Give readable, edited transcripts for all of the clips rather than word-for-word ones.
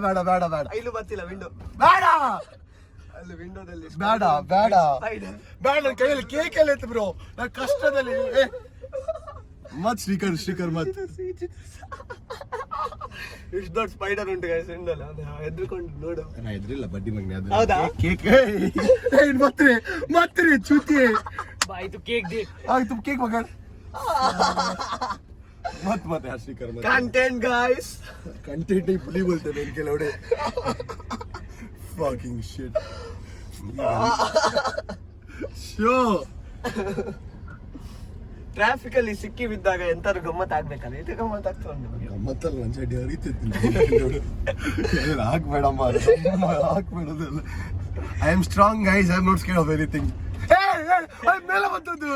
ಬೇಡ ಬೇಡ ಬೇಡ ಇಲ್ಲೂ ಬರ್ತಿಲ್ಲ ವಿಂಡೋ ಬೇಡ ಅಲ್ಲಿ ವಿಂಡೋದಲ್ಲಿ ಬೇಡ ಬೇಡ ಬೇಡ ನನ್ನ ಕೈಯಲ್ಲಿ ಕೇಕ್ ಎಲ್ಲ ಇತ್ತು ಬ್ರೋ ನಾನು ಕಷ್ಟದಲ್ಲಿ ಮತ್ ಶ್ರೀಕರ್ ಮತ್ ಇಷ್ಟು ದೊಡ್ಡ ಸ್ಪೈಡರ್ ಉಂಟು ಗೈಸ್ ವಿಂಡೋಲ್ಲ ಹೆದ್ರಿಕೊಂಡು ನೋಡು ನಾ ಎದ್ರಿಲ್ಲ ಬಡ್ಡಿ ಮಗನೇ ಅದು ಹೌದಾ ಕೇಕ್ ಮತ್ತೆ ಚೂತಿ ಆಯ್ತು ಕೇಕ್ ಡಿ ಆಯ್ತು ಕೇಕ್ ಮಗ मत यार श्रीकर मत कंटेंट गाइस कंटेंट ही भूली बोलते हैं इनके लौड़े fucking shit ಶೋ ಟ್ರಾಫಿಕ್ ಅಲ್ಲಿ ಸಿಕ್ಕಿ ಬಿದ್ದಾಗ ಎಂತಾರು ಗಮ್ಮತ್ ಆಗ್ಬೇಕಲ್ಲ ಇದು ಗಮ್ಮತ್ ಆಗ್ತದೆ ನಮಗೆ ಗಮ್ಮತ್ತಲ್ಲ ನನ್ನ ಸೈಡ್ ಹರಿತಿತ್ತು ಹಾಕ್ಬೇಡಮ್ಮ ಹಾಕ್ಬೇಡದಲ್ಲ I am strong guys I am not scared of anything ಮೇಲೆ ಬಂತದ್ದು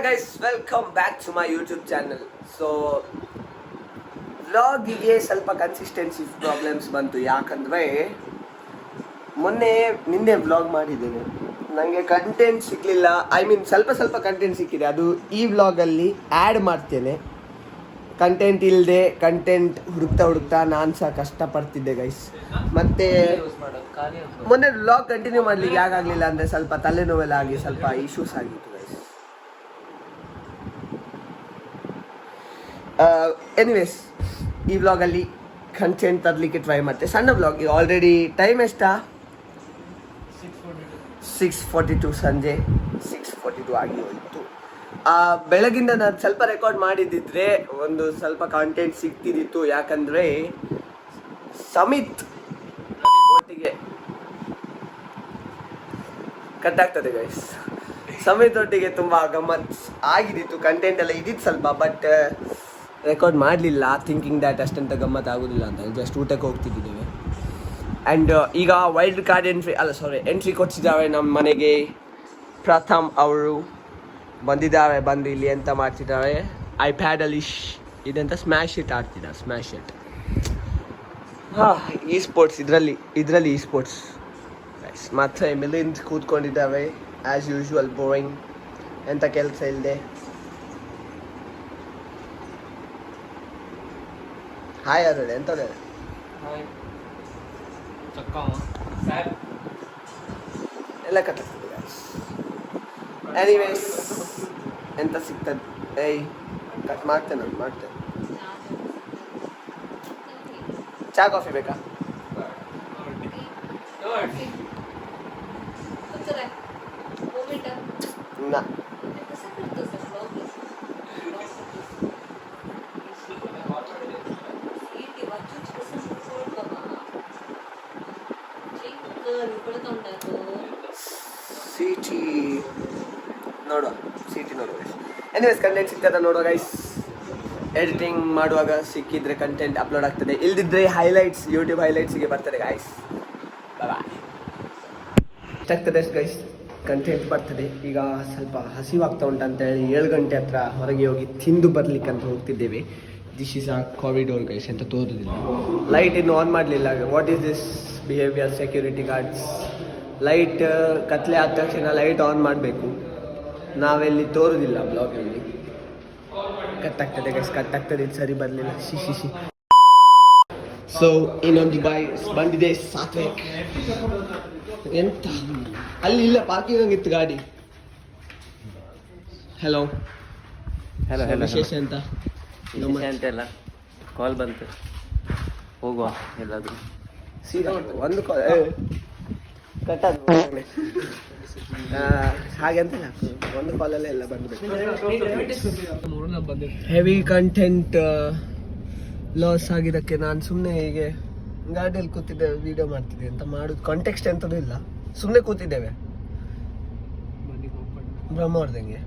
guys, welcome back to my YouTube channel. So vlog ಗೆ ಸ್ವಲ್ಪ ಕನ್ಸಿಸ್ಟೆನ್ಸಿ ಪ್ರಾಬ್ಲಮ್ಸ್ ಬಂತು ಯಾಕಂದ್ರೆ ನಿನ್ನೆ ವ್ಲಾಗ್ ಮಾಡಿದ್ದೇನೆ ನನಗೆ ಕಂಟೆಂಟ್ ಸಿಗಲಿಲ್ಲ ಐ ಮೀನ್ ಸ್ವಲ್ಪ ಕಂಟೆಂಟ್ ಸಿಕ್ಕಿದೆ ಅದು ಈ ವ್ಲಾಗಲ್ಲಿ ಆ್ಯಡ್ ಮಾಡ್ತೇನೆ ಕಂಟೆಂಟ್ ಇಲ್ಲದೆ ಕಂಟೆಂಟ್ ಹುಡುಕ್ತಾ ನಾನು ಸಹ ಕಷ್ಟಪಡ್ತಿದ್ದೆ ಗೈಸ್ ಮತ್ತೆ ಮೊನ್ನೆ ವ್ಲಾಗ್ ಕಂಟಿನ್ಯೂ ಮಾಡಲಿಕ್ಕೆ ಯಾಕಾಗಲಿಲ್ಲ ಅಂದರೆ ಸ್ವಲ್ಪ ತಲೆನೋವೆಲ್ಲ ಆಗಿ ಸ್ವಲ್ಪ ಇಶ್ಯೂಸ್ ಆಗಿತ್ತು ಎನಿವೇಸ್ ಈ ವ್ಲಾಗಲ್ಲಿ ಕಂಟೆಂಟ್ ತರಲಿಕ್ಕೆ ಟ್ರೈ ಮಾಡ್ತೆ ಸಣ್ಣ ವ್ಲಾಗ್ ಆಲ್ರೆಡಿ ಟೈಮ್ ಎಷ್ಟಾ 6:42 ಸಂಜೆ 6:42 ಆಗಿ ಹೋಯಿತು ಬೆಳಗಿಂದ ನಾನು ಸ್ವಲ್ಪ ರೆಕಾರ್ಡ್ ಮಾಡಿದ್ದಿದ್ರೆ ಒಂದು ಸ್ವಲ್ಪ ಕಾಂಟೆಂಟ್ ಸಿಗ್ತಿದ್ದಿತ್ತು ಯಾಕಂದರೆ ಸಮಿತ್ ಒಟ್ಟಿಗೆ ಕಟ್ಟಾಗ್ತದೆ ಗೈಸ್ ಸಮಿತ್ ಒಟ್ಟಿಗೆ ತುಂಬ ಗಮ್ಮತ್ ಆಗಿದ್ದಿತ್ತು ಕಂಟೆಂಟ್ ಎಲ್ಲ ಇದ್ದಿತ್ತು ಸ್ವಲ್ಪ ಬಟ್ ರೆಕಾರ್ಡ್ ಮಾಡಲಿಲ್ಲ ಥಿಂಕಿಂಗ್ ದ್ಯಾಟ್ ಅಷ್ಟಂತ ಗಮ್ಮತ್ ಆಗೋದಿಲ್ಲ ಅಂತ ಜಸ್ಟ್ ಊಟಕ್ಕೆ ಹೋಗ್ತಿದ್ದೇವೆ ಆ್ಯಂಡ್ ಈಗ ವೈಲ್ಡ್ ಕಾರ್ಡ್ ಎಂಟ್ರಿ ಕೊಡ್ತಿದ್ದಾವೆ ನಮ್ಮ ಮನೆಗೆ ಪ್ರಥಮ್ ಅವರು ಬಂದು ಇಲ್ಲಿ ಎಂತ ಮಾಡ್ತಿದ್ದಾರೆ ಐಪ್ಯಾಡಲ್ಲಿ ಇದೆಂತ ಸ್ಮ್ಯಾಶ್ ಇಟ್ ಆಡ್ತಿದ್ದಾರೆ ಸ್ಮ್ಯಾಶ್ ಇಟ್ ಈ ಸ್ಪೋರ್ಟ್ಸ್ ಇದರಲ್ಲಿ ಈ ಸ್ಪೋರ್ಟ್ಸ್ ಮತ್ತು ಮಿಲಿಂದ್ ಕೂತ್ಕೊಂಡಿದ್ದಾವೆ ಆ್ಯಸ್ ಯೂಶ್ವಲ್ ಬೋರಿಂಗ್ ಎಂಥ ಕೆಲಸ ಇಲ್ಲದೆ ಹಾಯ್ ಅರಡೆ ಎಂತದೆ ಎಲ್ಲ ಕಟ್ಟಾಗ್ತದೆ ಎನಿವೇಸ್ ಎಂತ ಸಿಗ್ತದೆ ಏಯ್ ಕಟ್ ಮಾಡ್ತೇನೆ ಚಾ ಕಾಫಿ ಬೇಕಾ ನಾ ಸಿಟಿ ನೋಡುವ ಎನಿವೇಸ್ ಕಂಟೆಂಟ್ ಸಿಗ್ತದೆ ನೋಡುವ ಗೈಸ್ ಎಡಿಟಿಂಗ್ ಮಾಡುವಾಗ ಸಿಕ್ಕಿದ್ರೆ ಕಂಟೆಂಟ್ ಅಪ್ಲೋಡ್ ಆಗ್ತದೆ ಇಲ್ದಿದ್ರೆ ಹೈಲೈಟ್ಸ್ ಯೂಟ್ಯೂಬ್ ಹೈಲೈಟ್ಸ್ಗೆ ಬರ್ತದೆ ಗೈಸ್ ಬಾಯ್ ಎಷ್ಟಾಗ್ತದೆ ಗೈಸ್ ಕಂಟೆಂಟ್ ಬರ್ತದೆ ಈಗ ಸ್ವಲ್ಪ ಹಸಿವಾಗ್ತಾ ಉಂಟಂತೇಳಿ 7 ಗಂಟೆ ಹತ್ರ ಹೊರಗೆ ಹೋಗಿ ತಿಂದು ಬರ್ಲಿಕ್ಕೆ ಅಂತ ಹೋಗ್ತಿದ್ದೇವೆ ದಿಸ್ ಈಸ್ ಆ ಕಾರಿಡೋರ್ ಗೈಸ್ ಅಂತ ತೋರುದಿಲ್ಲ ಲೈಟ್ ಇನ್ನು ಆನ್ ಮಾಡಲಿಲ್ಲ what is this behaviour security guards light ಕತ್ಲೆ ಆದ ತಕ್ಷಣ ಲೈಟ್ ಆನ್ ಮಾಡಬೇಕು ನಾವೆಲ್ಲಿ ತೋರುದಿಲ್ಲ ಬ್ಲಾಗಲ್ಲಿ ಕಟ್ಟಾಗ್ತದೆ ಗೈಸ್ ಕಟ್ಟಾಗ್ತದೆ ಇದು ಸರಿ ಬರಲಿಲ್ಲ ಶಿಶಿ ಸೊ ಇನ್ನೊಂದು ಬಂದಿದೆ ಸಾತ್ವಿಕ್ ಎಂತ ಅಲ್ಲಿ ಇಲ್ಲ ಪಾರ್ಕಿಂಗ್ ಆಗಿತ್ತು ಗಾಡಿ ಹಲೋ ವಿಶೇಷ ಅಂತ ಅಂತೆಲ್ಲ ಕಾಲ್ ಬಂತು ಹೋಗುವ ಎಲ್ಲಾದರೂ ಸೀದಾ ಒಂದು ಕಾಲ್ ಕಟ್ಟಾದ ಹಾಗೆ ಅಂತ ಒಂದು ಕಾಲಲ್ಲೇ ಎಲ್ಲ ಬಂದ್ಬೇಕು ಹೆವಿ ಕಂಟೆಂಟ್ ಲಾಸ್ ಆಗಿದ್ದಕ್ಕೆ ನಾನು ಸುಮ್ಮನೆ ಹೀಗೆ ಗಾಡಿಯಲ್ಲಿ ಕೂತಿದ್ದೆ ವಿಡಿಯೋ ಮಾಡ್ತಿದ್ದೆ ಅಂತ ಮಾಡೋದು ಕಾಂಟೆಕ್ಸ್ಟ್ ಎಂಥದ್ದು ಇಲ್ಲ ಸುಮ್ಮನೆ ಕೂತಿದ್ದೇವೆ ಬ್ರಹ್ಮವರ್ಧಂಗೆ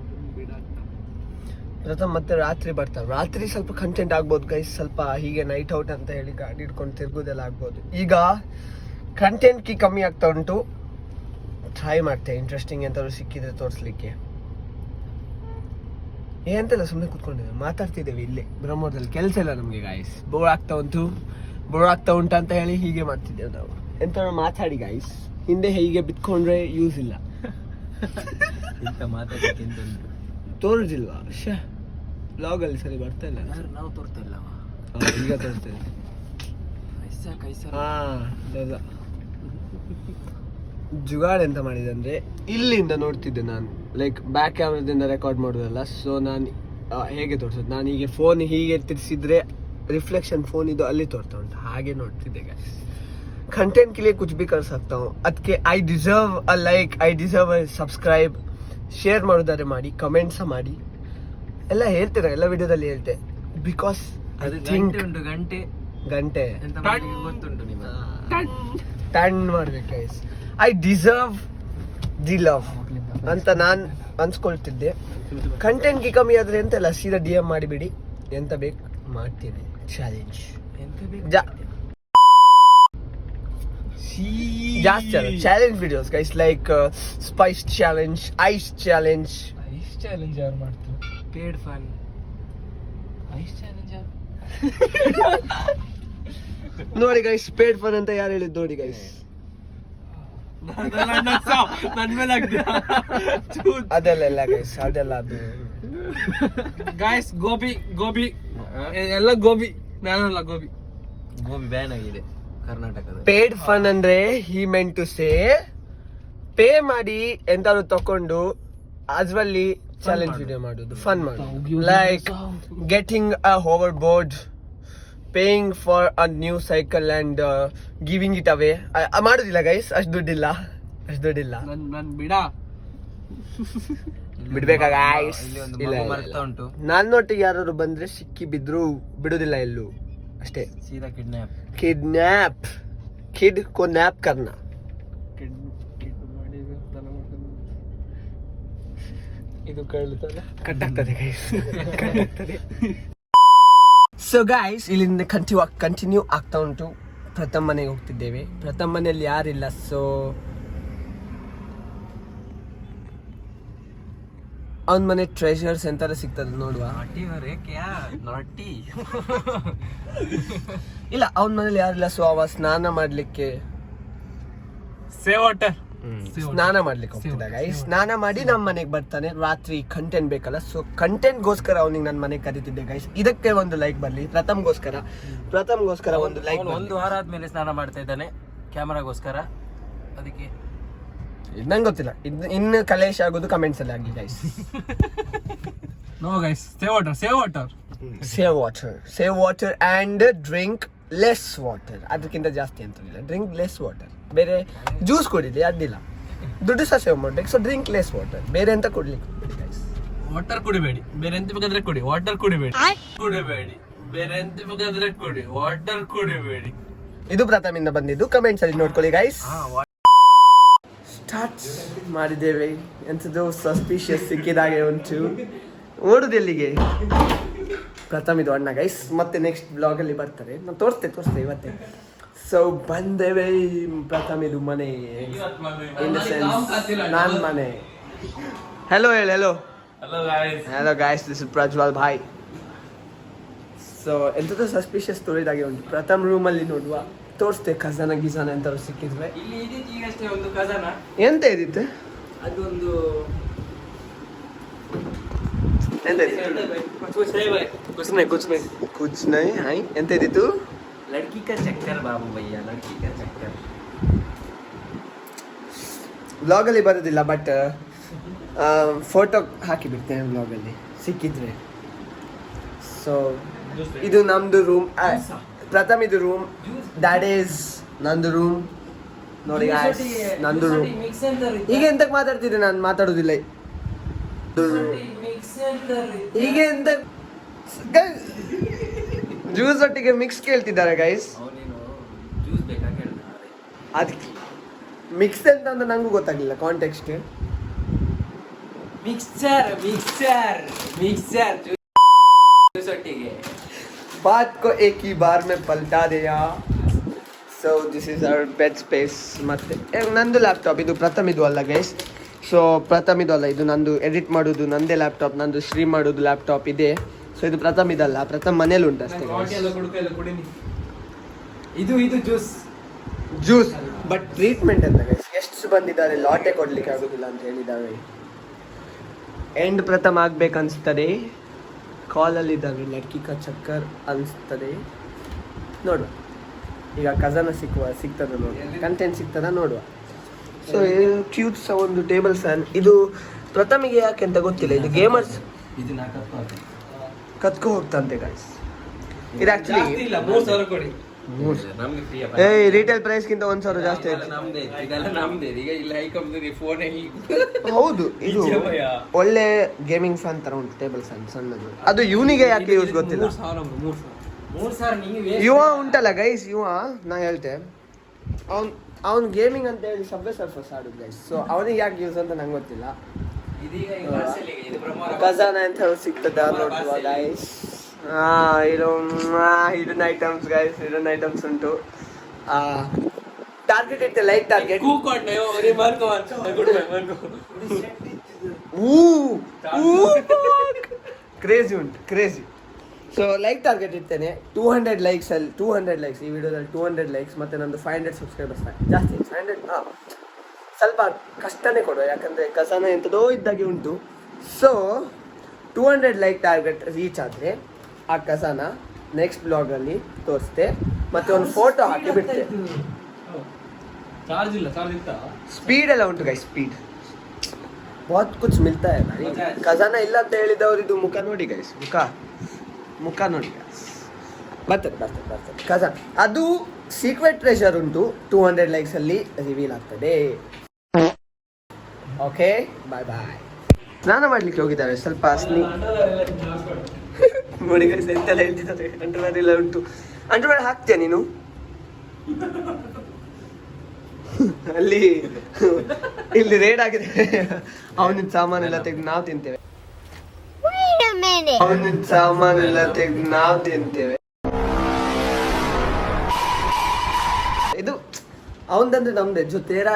ಪ್ರಥಮ್ ಮತ್ತೆ ರಾತ್ರಿ ಬರ್ತಾರೆ. ರಾತ್ರಿ ಸ್ವಲ್ಪ ಕಂಟೆಂಟ್ ಆಗ್ಬೋದು ಗೈಸ್, ಸ್ವಲ್ಪ ಹೀಗೆ ನೈಟ್ ಔಟ್ ಅಂತ ಹೇಳಿ ಗಾಡಿ ಇಟ್ಕೊಂಡು ತಿರ್ಗೋದೆಲ್ಲ ಆಗ್ಬೋದು. ಈಗ ಕಂಟೆಂಟ್ ಕಿ ಕಮ್ಮಿ ಆಗ್ತಾ ಉಂಟು, ಟ್ರೈ ಮಾಡ್ತೆ ಇಂಟ್ರೆಸ್ಟಿಂಗ್ ಎಂತಾದ್ರು ಸಿಕ್ಕಿದ್ರೆ ತೋರಿಸ್ಲಿಕ್ಕೆ. ಎಂತೆಲ್ಲ ಸುಮ್ಮನೆ ಕೂತ್ಕೊಂಡಿದ್ದೇವೆ, ಮಾತಾಡ್ತಿದ್ದೇವೆ ಇಲ್ಲಿ ಬ್ರಹ್ಮೋರದಲ್ಲಿ. ಕೆಲಸ ಇಲ್ಲ ನಮಗೆ ಗಾಯ್ಸ್, ಬೋರ್ ಆಗ್ತಾ ಉಂಟು ಅಂತ ಹೇಳಿ ಹೀಗೆ ಮಾಡ್ತಿದ್ದೇವೆ ನಾವು. ಎಂತ ಮಾತಾಡಿ ಗಾಯ್ಸ್, ಹಿಂದೆ ಹೀಗೆ ಬಿತ್ಕೊಂಡ್ರೆ ಯೂಸ್ ಇಲ್ಲ. ತೋರಿಸಿಲ್ವಾ ಬ್ಲಾಗಲ್ಲಿ ಸರಿ ಬರ್ತಾ ಇಲ್ಲ. ನಾವು ತೋರ್ತಾ ಇಲ್ಲ, ಈಗ ತೋರಿಸ್ತೇವೆ. ಜುಗಾಡ್ ಎಂತ ಮಾಡಿದೆ ಅಂದ್ರೆ, ಇಲ್ಲಿಂದ ನೋಡ್ತಿದ್ದೆ ನಾನು, ಲೈಕ್ ಬ್ಯಾಕ್ ಕ್ಯಾಮ್ರಾದಿಂದ ರೆಕಾರ್ಡ್ ಮಾಡೋದಲ್ಲ. ಸೊ ನಾನು ಹೇಗೆ ತೋರಿಸೋದು, ನಾನು ಹೀಗೆ ಫೋನ್ ಹೀಗೆ ತಿರ್ಸಿದ್ರೆ ರಿಫ್ಲೆಕ್ಷನ್ ಫೋನ್ ಇದು ಅಲ್ಲಿ ತೋರ್ತಾ ಉಂಟು, ಹಾಗೆ ನೋಡ್ತಿದ್ದೆ ಗೈಸ್. कंटेंट के लिए कुछ भी कर सकता हूँ. ಅದಕ್ಕೆ I deserve a like, I deserve a subscribe. Share ಮಾಡೋದಾದ್ರೆ ಮಾಡಿ, ಕಮೆಂಟ್ಸ್ ಮಾಡಿ, ಎಲ್ಲ ಹೇಳ್ತೀರ, ಎಲ್ಲ ವಿಡಿಯೋದಲ್ಲಿ ಹೇಳ್ತೆ. ಬಿಕಾಸ್ ಐ ಥಿಂಕ್ ಗಂಟೆ ಗೊತ್ತುಂಟು ಟನ್ ಮಾಡ್ಬೇಕು guys. I deserve the love ಅಂತ ನಾನು ಅನ್ಸ್ಕೊಳ್ತಿದ್ದೆ. ಕಂಟೆಂಟ್ಗೆ ಕಮ್ಮಿ ಆದ್ರೆ ಎಂತೆಲ್ಲ ಸೀದಾ DM ಮಾಡಿಬಿಡಿ, ಎಂತ ಬೇಕು ಮಾಡ್ತೀನಿ. ಚಾಲೆಂಜ್ ಜಾಸ್ತಿ ಅಲ್ಲ, challenge videos guys, like Spice challenge, ice challenge. ಯಾರು ಮಾಡ್ತಾರೆ? ಪೇಡ್ ಫನ್ ಐಸ್ ಚಾಲೆಂಜ್ ನೋಡಿ ಗೈಸ್, ಪೇಡ್ ಫನ್ ಅಂತ ಯಾರು ಹೇಳಿದ್ ನೋಡಿ ಗೈಸ್. ಅದೆಲ್ಲ ಗೈಸ್, ಅದೆಲ್ಲ ಅದು ಗಾಯ್ಸ್. ಗೋಬಿ ಎಲ್ಲ ಗೋಬಿ ಬ್ಯಾನ್ ಆಗಿದೆ ಕರ್ನಾಟಕದ. ಪೇಡ್ ಫನ್ ಅಂದ್ರೆ ಹಿ ಮೆಂಟ್ ಟು ಸೇ ಪೇ ಮಾಡಿ ಎಂತಾದ್ರು ತಕೊಂಡು ಅದ್ರಲ್ಲಿ ಚಾಲೆಂಜ್ ವಿಡಿಯೋ ಮಾಡೋದು, ಫನ್ ಮಾಡೋದು. Like getting a Hoover board, paying for a new cycle and giving it ಅವೇ. ಮಾಡೋದಿಲ್ಲ ಗೈಸ್, ಅಷ್ಟು ದುಡ್ಡಿಲ್ಲ. ಬಿಡ್ಬೇಕಾ ಗೈಸ್? ಉಂಟು. ನನ್ನೊಟ್ಟಿಗೆ ಯಾರು ಬಂದ್ರೆ ಸಿಕ್ಕಿ ಬಿದ್ರು ಬಿಡುದಿಲ್ಲ ಎಲ್ಲೂ, ಅಷ್ಟೇ. ಸೀದಾ ಕಿಡ್ನ್ಯಾಪ್ ಕಿಡ್ ಕೋ ನ್ಯಾಪ್ ಕರ್ನ. ಇದು ಕಟ್ ಆಗ್ತದೆ ಗೈಸ್, ಕಟ್ ಆಗ್ತದೆ. ಸೊ ಗೈಸ್, ಇಲ್ಲಿಂದ ಕಂಟಿನ್ಯೂ ಆಗ್ತಾ ಉಂಟು. ಪ್ರಥಮ್ ಮನೆಗೆ ಹೋಗ್ತಿದ್ದೇವೆ. ಪ್ರಥಮ್ ಮನೆಯಲ್ಲಿ ಯಾರಿಲ್ಲ, ಸೊ ಅವನ ಮನೆ ಟ್ರೆಷರ್ಸ್ ಎಂತಾರ ಸಿಗ್ತದೆ ನೋಡುವ. ಇಲ್ಲ, ಅವನ ಮನೇಲಿ ಯಾರಿಲ್ಲ, ಸೊ ಅವ ಸ್ನಾನ ಮಾಡ್ಲಿಕ್ಕೆ ಸ್ನಾನ ಮಾಡ್ಲಿಕ್ಕೆ ಹೋಗ್ತಿದ್ದ ಗೈಸ್. ಸ್ನಾನ ಮಾಡಿ ನಮ್ಮ ಮನೆಗೆ ಬರ್ತಾನೆ. ರಾತ್ರಿ ಕಂಟೆಂಟ್ ಬೇಕಲ್ಲ, ಸೊ ಕಂಟೆಂಟ್ಗೋಸ್ಕರ ಅವನಿಗೆ ನನ್ನ ಮನೆಗೆ ಕರೀತಿದ್ದೆ ಗೈಸ್. ಇದಕ್ಕೆ ಒಂದು ಲೈಕ್ ಬರ್ಲಿ, ಪ್ರಥಮ್ಗೋಸ್ಕರ ಒಂದು ಲೈಕ್. ಒಂದು ವಾರ ಆದ್ಮೇಲೆ ಸ್ನಾನ ಮಾಡ್ತಾ ಇದ್ದಾನೆ ಕ್ಯಾಮರಾಗೋಸ್ಕರ, ಅದಕ್ಕೆ ನಂಗೆ ಗೊತ್ತಿಲ್ಲ. ಇನ್ನು ಕಲೇಶ್ ಆಗೋದು ಕಮೆಂಟ್ಸ್ ಅಲ್ಲಿ ಆಗಲಿ guys. No guys, save water and drink less water. ಅದಕ್ಕಿಂತ ಜಾಸ್ತಿ ಅಂತಂದಿಲ್ಲ, ಡ್ರಿಂಕ್ ಲೆಸ್ ವಾಟರ್. ಬೇರೆ ಜ್ಯೂಸ್ ಕುಡಿಲಿ, ಅಡ್ಡಿಲ್ಲ, ದುಡ್ಡು ಸಹ ಸೇವ್ ಮಾಡ್ಬೇಕು. ಸೊ ಡ್ರಿಂಕ್ ಲೆಸ್ ವಾಟರ್, ಬೇರೆ ಎಂತ ಕುಡ್ಲಿಕ್ಕೆ ಗೈಸ್. ವಾಟರ್ ಕುಡಿಬೇಡಿ, ಬೇರೆ ಎಂತ ಬೇಕಾದ್ರೆ ಕುಡಿ. ವಾಟರ್ ಕುಡಿಬೇಡಿ, ಬೇರೆ ಎಂತ ಬೇಕಾದ್ರೆ ಕುಡಿ. ವಾಟರ್ ಕುಡಿಬೇಡಿ. ಇದು ಪ್ರಥಮಿಂದ ಬಂದಿದ್ದು, ಕಮೆಂಟ್ಸ್ ಅಲ್ಲಿ ನೋಡ್ಕೊಳ್ಳಿ ಗೈಸ್. ಸ್ಟಾರ್ಟ್ ಮಾಡಿದ್ದೇವೆ. ಎಂಥದ್ದು ಸಸ್ಪಿಷಿಯಸ್ ಸಿಕ್ಕಿದಾಗೆ ಉಂಟು. ಓಡುದೆಲ್ಲಿಗೆ? ಪ್ರಥಮ್ ಇದು ಅಣ್ಣ ಗೈಸ್. ಮತ್ತೆ ನೆಕ್ಸ್ಟ್ ಬ್ಲಾಗ್ ಅಲ್ಲಿ ಬರ್ತಾರೆ, ನಾನು ತೋರಿಸ್ತೇವೆ ಇವತ್ತೇ. ಸೊ ಬಂದೇವೆ. ಪ್ರಥಮ್ ಇದು ಮನೆ, ಇನ್ ದ ಸೆನ್ಸ್ ನಾನ್ ಮನೆ. Hello hello guys, this is Prajwal Bhai. So ಎಂಥದ್ದು ಸಸ್ಪಿಷಿಯಸ್ ತೋರಿದಾಗೆ ಉಂಟು. ಪ್ರಥಮ್ ರೂಮಲ್ಲಿ ನೋಡುವ, ತೋರಿಸ್ತೆ ಖಜಾನ ಗಿಜಾನ ಎಂತಾದ್ರು ಸಿಕ್ಕಿದ್ರೆ. ಈಗಷ್ಟೇ ಒಂದು ಖಜಾನ ಎಂತ ಇದಿತ್ತು? ಅದೊಂದು ಎಂತ ಕುಚ್ ನೈ ಹೈ. ಎಂತ ಇದ್ದಿತ್ತು? ಲಡ್ಕಿ ಕಾ ಚಕ್ಕರ್ ಬಾಬು ಭಯ್ಯ, ಲಡ್ಕಿ ಕಾ ಚಕ್ಕರ್. ಬ್ಲಾಗಲ್ಲಿ ಬರೋದಿಲ್ಲ, ಬಟ್ ಫೋಟೋ ಹಾಕಿ ಬಿಡ್ತೇನೆ ಬ್ಲಾಗಲ್ಲಿ ಸಿಕ್ಕಿದ್ರೆ. ಸೊ ಇದು ನಮ್ದು ರೂಮ್. ಪ್ರಥಮ್ ಇದು ರೂಮ್, ದ್ಯಾಟ್ ಈಸ್ ನಂದು ರೂಮ್. ನೋಡಿ ನಂದು ರೂಮ್. ಈಗ ಎಂತಕ್ಕೆ ಮಾತಾಡ್ತಿದ್ದೆ? ನಾನು ಮಾತಾಡೋದಿಲ್ಲ ಈಗ. ಎಂತ ಜ್ಯೂಸ್ ಒಟ್ಟಿಗೆ ಮಿಕ್ಸ್ ಕೇಳ್ತಿದ್ದಾರೆ ಗೈಸ್. ಅದಕ್ಕೆ ಮಿಕ್ಸ್ ಎಂತ ಅಂತ ನಂಗೂ ಗೊತ್ತಾಗಲಿಲ್ಲ ಕಾಂಟೆಕ್ಸ್ಟ್. ಮಿಕ್ಸರ್ ಜ್ಯೂಸ್ ಒಟ್ಟಿಗೆ. बात को एक ही बार में पलटा दिया. So this is our bed space. ಮತ್ತೆ ನಂದು ಲ್ಯಾಪ್ಟಾಪ್ ಇದು ಪ್ರಥಮ್ ಇದು ಅಲ್ಲ ಗೈಸ್. ಸೊ ಪ್ರಥಮ್ ಇದು ಅಲ್ಲ, ಇದು ನಂದು ಎಡಿಟ್ ಮಾಡೋದು ನಂದೇ ಲ್ಯಾಪ್ಟಾಪ್, ನಂದು ಸ್ಟ್ರೀಮ್ ಮಾಡೋದು ಲ್ಯಾಪ್ಟಾಪ್ ಇದೆ. ಸೊ ಇದು ಪ್ರಥಮ್ ಇದಲ್ಲ, ಪ್ರಥಮ್ ಮನೇಲಿ ಉಂಟು ಅಷ್ಟೇ. ಇದು ಜ್ಯೂಸ್ ಬಟ್ ಟ್ರೀಟ್ಮೆಂಟ್ ಅಂತ ಗೈಸ್. ಎಷ್ಟು ಬಂದಿದ್ದಾರೆ ಲಾಟೆ ಕೊಡ್ಲಿಕ್ಕೆ ಆಗೋದಿಲ್ಲ ಅಂತ ಹೇಳಿದ್ದಾರೆ. ಎಂಡ್ ಪ್ರಥಮ್ ಆಗ್ಬೇಕನ್ಸ್ತದೆ. ಕಾಲಲ್ಲಿ ಇದ್ದಾವೆ ಲಡ್ಕಿ ಕಾ ಚಕ್ಕರ್ ಅನಿಸ್ತದೆ. ನೋಡುವ ಈಗ ಕಸನ ಸಿಗ್ತದ ನೋಡುವ, ಕಂಟೆಂಟ್ ಸಿಗ್ತದ ನೋಡುವ. ಸೊ ಕ್ಯೂಟ್ ಸಹ ಒಂದು ಟೇಬಲ್ ಫ್ಯಾನ್. ಇದು ಪ್ರಥಮಿಗೆ ಯಾಕೆ ಅಂತ ಗೊತ್ತಿಲ್ಲ, ಇದು ಗೇಮರ್ಸ್ ಕತ್ಕೊ ಹೋಗ್ತಂತೆ ಗೈಸ್. ಇದು ಆಕ್ಚುಲಿ ರಿಟೇಲ್ ಪ್ರೈಸ್ ಗಿಂತ 1,000 ಜಾಸ್ತಿ ಆಯ್ತು. ಹೌದು, ಇದು ಒಳ್ಳೆ ಗೇಮಿಂಗ್ ಫ್ಯಾನ್ ತರ ಉಂಟು, ಟೇಬಲ್ ಫ್ಯಾನ್ ಸಣ್ಣದು. ಅದು ಇವನಿಗೆ ಯಾಕೆ ಯೂಸ್ ಗೊತ್ತಿಲ್ಲ. ಇವ ಉಂಟಲ್ಲ ಗೈಸ್, ನಾ ಹೇಳ್ತೆ ಅವ್ನು ಗೇಮಿಂಗ್ ಅಂತ ಹೇಳಿ ಸಬ್ವೆ ಸರ್ಫರ್ಸ್ ಆಡುದು ಗೈಸ್. ಸೊ ಅವನಿಗೆ ಯಾಕೆ ಯೂಸ್ ಅಂತ ನಂಗೆ ಗೊತ್ತಿಲ್ಲ. ಖಜಾನ ಅಂತ ಸಿಗ್ತದ ನೋಡುವ guys. Hidden items guys, hidden items ಉಂಟು. ಟಾರ್ಗೆಟ್ ಇಟ್ಟೆ, ಲೈಟ್ ಟಾರ್ಗೆಟ್. ಕ್ರೇಜಿ ಉಂಟು, ಕ್ರೇಜಿ. ಸೊ ಲೈಕ್ ಟಾರ್ಗೆಟ್ ಇರ್ತೇನೆ 200 ಲೈಕ್ಸ್ ಅಲ್ಲಿ, 200 ಲೈಕ್ಸ್ ಈ ವಿಡಿಯೋದಲ್ಲಿ 200 ಲೈಕ್ಸ್. ಮತ್ತೆ ನಂದು 500 ಸಬ್ಸ್ಕ್ರೈಬರ್ಸ್ ಜಾಸ್ತಿ. 500 ಸ್ವಲ್ಪ ಕಷ್ಟನೇ ಕೊಡುವ, ಯಾಕಂದರೆ ಕಸನ ಎಂಥದೋ ಇದ್ದಾಗೆ ಉಂಟು. ಸೊ 200 ಲೈಕ್ ಟಾರ್ಗೆಟ್ ರೀಚ್ ಆದರೆ ಆ ಕಸನ ನೆಕ್ಸ್ಟ್ ಬ್ಲಾಗಲ್ಲಿ ತೋರಿಸ್ತೆ, ಮತ್ತೆ ಒಂದು ಫೋಟೋ ಹಾಕಿ ಬಿಡ್ತೆ. ಸ್ಪೀಡ್ ಎಲ್ಲ ಉಂಟು ಗೈ, ಸ್ಪೀಡ್ बहुत कुछ मिलता है भाई. ಖಜಾನ ಇಲ್ಲ ಅಂತ ಹೇಳಿದವರು ಇದು ಮುಖ ನೋಡಿ ಗೈಸ್, ಮುಖ ನೋಡಿ ಬರ್ತದೆ ಖಜಾನ. ಅದು ಸೀಕ್ರೆಟ್ ಟ್ರೆಷರ್ ಉಂಟು, 200 ಲೈಕ್ಸ್ ಅಲ್ಲಿ ರಿವೀಲ್ ಆಗ್ತದೆ. ಓಕೆ, ಬಾಯ್ ಬಾಯ್. ಸ್ನಾನ ಮಾಡ್ಲಿಕ್ಕೆ ಹೋಗಿದ್ದಾರೆ ಸ್ವಲ್ಪ ನೋಡಿ ಗೈಸ್, ಎಂತೆಲ್ಲ ಹೇಳ್ತಿದ್ದಾರೆ. ಅಂಡರ್ವೇರ್ ಎಲ್ಲ ಉಂಟು. ಅಂಡರ್ವೇರ್ ಹಾಕ್ತೀಯ ನೀನು? ಇಲ್ಲಿ ರೇಡ್ ಆಗಿದೆ. ಅವನಿನ ಸಾಮಾನೆಲ್ಲ ತೆಗೆದು ನಾವು ತಿಂತೇವೆ. ಅವನಿನ ಸಾಮಾನೆಲ್ಲ ತೆಗೆದು ನಾವು ತಿಂತೇವೆ. ಇದು ಅವನದಂದ್ರೆ ನಮ್ದೆ ಜೊ ತೇರಾ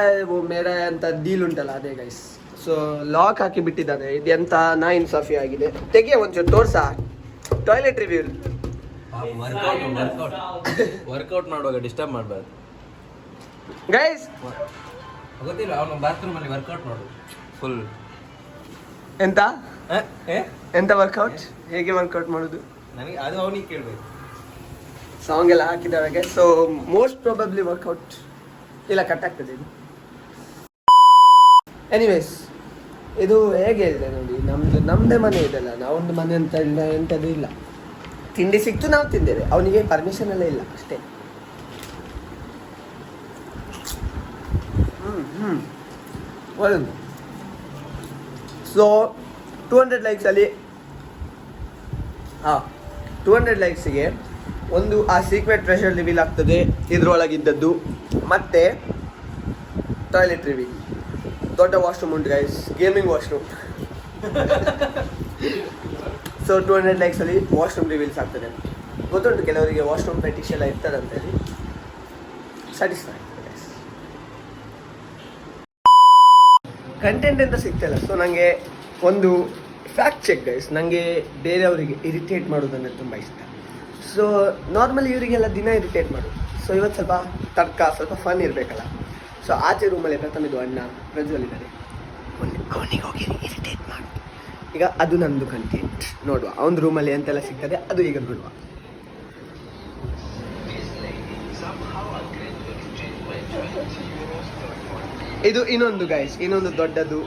ಮೇರಾ ಅಂತ ಡೀಲ್ ಉಂಟಲ್ಲ, ಅದೇ ಗೈಸ್. ಸೊ ಲಾಕ್ ಹಾಕಿ ಬಿಟ್ಟಿದ್ದಾನೆ. ಇದು ಎಂತ ನಾ ಇನ್ಸಾಫಿ ಆಗಿದೆ. ತೆಗಿಯ ಒಂಚೂರು ತೋರ್ಸ. Toilet review. ವರ್ಕೌಟ್ ಮಾಡುವಾಗ ಡಿಸ್ಟರ್ಬ್ ಮಾಡಬಾರ್ದು ಗೈಸ್. ಗೊತ್ತಿಲ್ಲ, ಅವನು ಬಾತ್ರೂಮ್ ಅಲ್ಲಿ ವರ್ಕೌಟ್ ಮಾಡು ಫುಲ್. ಎಂತ ವರ್ಕೌಟ್, ಹೇಗೆ ವರ್ಕೌಟ್ ಮಾಡೋದು ನನಗೆ ಅದು ಅವನಿಗೆ ಕೇಳಬೇಕು. ಸಾಂಗ್ ಎಲ್ಲ ಹಾಕಿದ್ದಾರೆ. ಸೊ ಮೋಸ್ಟ್ ಪ್ರಾಬಬ್ಲಿ ವರ್ಕೌಟ್ ಇಲ್ಲ, ಕಟ್ ಆಗ್ತದೆ ಇದು. ಎನಿವೇಸ್, ಇದು ಹೇಗೆ ಹೇಳಿದೆ ನೋಡಿ, ನಮ್ಮದೇ ಮನೆ ಇದೆಲ್ಲ, ನಾವೊಂದು ಮನೆ ಅಂತ ಎಂಥದ್ದು ಇಲ್ಲ. ತಿಂಡಿ ಸಿಕ್ತು, ನಾವು ತಿಂದೇವೆ. ಅವನಿಗೆ ಪರ್ಮಿಷನ್ ಎಲ್ಲ ಇಲ್ಲ ಅಷ್ಟೇ. ಒಳ್ಳೆದು. ಸೊ 200 ಲೈಕ್ಸಲ್ಲಿ 200 ಲೈಕ್ಸಿಗೆ ಒಂದು ಆ ಸೀಕ್ರೆಟ್ ಟ್ರೆಷರ್ ರಿವೀಲ್ ಆಗ್ತದೆ, ಇದ್ರೊಳಗಿದ್ದದ್ದು. ಮತ್ತೆ ಟಾಯ್ಲೆಟ್ ರಿವೀಲ್. ದೊಡ್ಡ ವಾಶ್ರೂಮ್ ಉಂಟು ಗೈಸ್, ಗೇಮಿಂಗ್ ವಾಶ್ರೂಮ್. ಸೊ 200 ಲೈಕ್ಸಲ್ಲಿ ವಾಶ್ರೂಮ್ ರಿವೀಲ್ಸ್ ಆಗ್ತದೆ. ಗೊತ್ತುಂಟು ಕೆಲವರಿಗೆ ವಾಶ್ರೂಮ್ ಫೆಟಿಶ್ ಎಲ್ಲ ಇರ್ತದಂತೇಳಿ. ಸ್ಯಾಟಿಸ್ಫೈ ಕಂಟೆಂಟ್ ಅಂತ ಸಿಗ್ತಿಲ್ಲ. ಸೊ ನನಗೆ ಒಂದು ಫ್ಯಾಕ್ಟ್ ಚೆಕ್ ಗೈಸ್, ನನಗೆ ಬೇರೆಯವರಿಗೆ ಇರಿಟೇಟ್ ಮಾಡೋದಂದರೆ ತುಂಬ ಇಷ್ಟ. ಸೊ ನಾರ್ಮಲಿ ಇವರಿಗೆಲ್ಲ ದಿನ ಇರಿಟೇಟ್ ಮಾಡೋದು. ಸೊ ಇವತ್ತು ಸ್ವಲ್ಪ ತರ್ಕ, ಸ್ವಲ್ಪ ಫನ್ ಇರಬೇಕಲ್ಲ. ಸೊ ಆಚೆ ರೂಮಲ್ಲಿ ಪ್ರಥಮಿದು ಅಣ್ಣ ಪ್ರಜ್ವಲ್ ಇದ್ದಾರೆ, ಅವನಿಗೆ ಹೋಗಿ ಇರಿಟೇಟ್ ಮಾಡು. ಈಗ ಅದು ನಮ್ಮದು ಕಂಟೆಂಟ್ ನೋಡುವ. ಅವನ ರೂಮಲ್ಲಿ ಎಂತೆಲ್ಲ ಸಿಗ್ತದೆ ಅದು ಈಗ ನೋಡುವ. ಇದು ಇನ್ನೊಂದು ಗೈಸ್, ಇನ್ನೊಂದು ದೊಡ್ಡದು.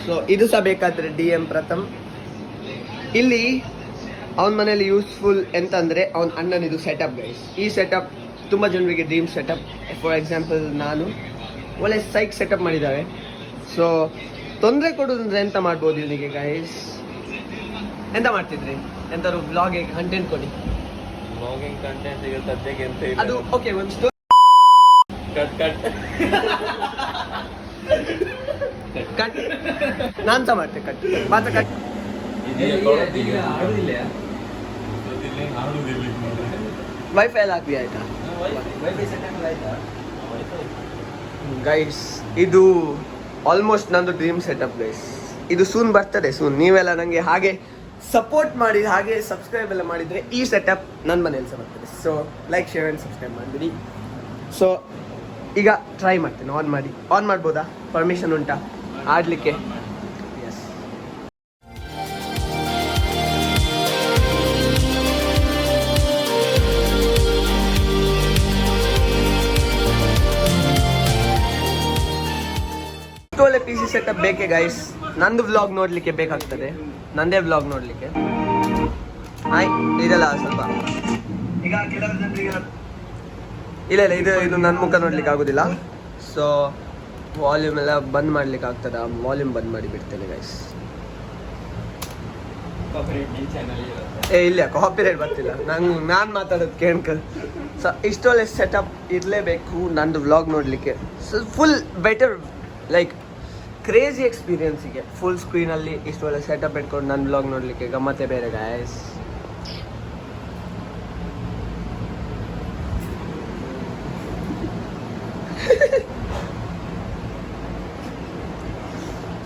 ಸೊ ಇದು ಸಹ ಬೇಕಾದರೆ DM ಪ್ರಥಮ್. ಇಲ್ಲಿ ಅವನ ಮನೇಲಿ ಯೂಸ್ಫುಲ್ ಎಂತಂದರೆ ಅವನ ಅಣ್ಣನಿದು ಸೆಟಪ್ ಗೈಸ್. ಈ ಸೆಟಪ್ ತುಂಬ ಜನರಿಗೆ ಡ್ರೀಮ್ ಸೆಟಪ್. ಫಾರ್ ಎಕ್ಸಾಂಪಲ್ ನಾನು ಒಳ್ಳೆ ಸೈಕ್ ಸೆಟಪ್ ಮಾಡಿದ್ದಾರೆ. ಸೊ ತೊಂದರೆ ಕೊಡೋದಂದ್ರೆ ಎಂತ ಮಾಡ್ಬೋದು ಇವನಿಗೆ ಗೈಸ್? ಎಂತ ಮಾಡ್ತಿದ್ರಿ? ಎಂತಾದ್ರು ಬ್ಲಾಗಿಂಗ್ ಕಂಟೆಂಟ್ ಕೊಡಿ. ಬ್ಲಾಗಿಂಗ್ ಕಂಟೆಂಟ್ ಈಗ ಸದ್ಯಕ್ಕೆ ಎಂತ ಇಲ್ಲ. ಅದು ಓಕೆ, ಒಂದು ಕಟ್ ನಾನ್ ಸಹ ಮಾಡ್ತೆ ಕಟ್ ಮಾತ್ರ ಕಟ್. ವೈಫೈ ಎಲ್ಲ ಹಾಕಿ ಆಯ್ತಾ ಗೈಸ್? ಇದು ಆಲ್ಮೋಸ್ಟ್ ನಂದು ಡ್ರೀಮ್ ಸೆಟಪ್ ಗೈಸ್. ಇದು ಸೂನ್ ಬರ್ತದೆ ಸೂನ್. ನೀವೆಲ್ಲ ನನಗೆ ಹಾಗೆ ಸಪೋರ್ಟ್ ಮಾಡಿ ಹಾಗೆ ಸಬ್ಸ್ಕ್ರೈಬ್ ಎಲ್ಲ ಮಾಡಿದರೆ ಈ ಸೆಟಪ್ ನನ್ನ ಮನೆಯಲ್ಲಿ ಸಹ ಬರ್ತದೆ. So like share and subscribe ಮಾಡಿಬಿಡಿ. ಸೊ ಈಗ ಟ್ರೈ ಮಾಡ್ತೇನೆ ಆನ್ ಮಾಡ್ಬೋದಾ? ಪರ್ಮಿಷನ್ ಉಂಟಾ ಆಡಲಿಕ್ಕೆ? ಎಸ್. ಒಳ್ಳೆ ಪಿ ಸಿ ಸೆಟಪ್ ಬೇಕೇ ಗೈಸ್. ನಂದು ವ್ಲಾಗ್ ನೋಡ್ಲಿಕ್ಕೆ ಬೇಕಾಗ್ತದೆ, ನಂದೇ ವ್ಲಾಗ್ ನೋಡ್ಲಿಕ್ಕೆ. ಇದೆಲ್ಲ ಸ್ವಲ್ಪ ಈಗ ಕೆಲವು ಜನರಿಗೆ ಇಲ್ಲ ಇದು ನನ್ನ ಮುಖ ನೋಡ್ಲಿಕ್ಕೆ ಆಗೋದಿಲ್ಲ. ಸೊ ವಾಲ್ಯೂಮ್ ಎಲ್ಲ ಬಂದ್ ಮಾಡ್ಲಿಕ್ಕೆ ಆಗ್ತದ? ವಾಲ್ಯೂಮ್ ಬಂದ್ ಮಾಡಿ ಬಿಡ್ತೇನೆ ಗೈಸ್. ಇಲ್ಲ ಕಾಪಿರೈಟ್ ಬರ್ತಿಲ್ಲ ನಾನು ಮಾತಾಡೋದು ಕೇಳ್ಕ. ಸೊ ಇಷ್ಟೊಳ್ಳೆ ಸೆಟಪ್ ಇರಲೇಬೇಕು ನಂದು ವ್ಲಾಗ್ ನೋಡಲಿಕ್ಕೆ. So full better like crazy ಎಕ್ಸ್ಪೀರಿಯನ್ಸಿಗೆ ಫುಲ್ ಸ್ಕ್ರೀನಲ್ಲಿ ಇಷ್ಟೊಳ್ಳೆ ಸೆಟಪ್ ಇಟ್ಕೊಂಡು ನನ್ನ ವ್ಲಾಗ್ ನೋಡಲಿಕ್ಕೆ ಗಮ್ಮತ್ತೇ ಬೇರೆ ಗೈಸ್.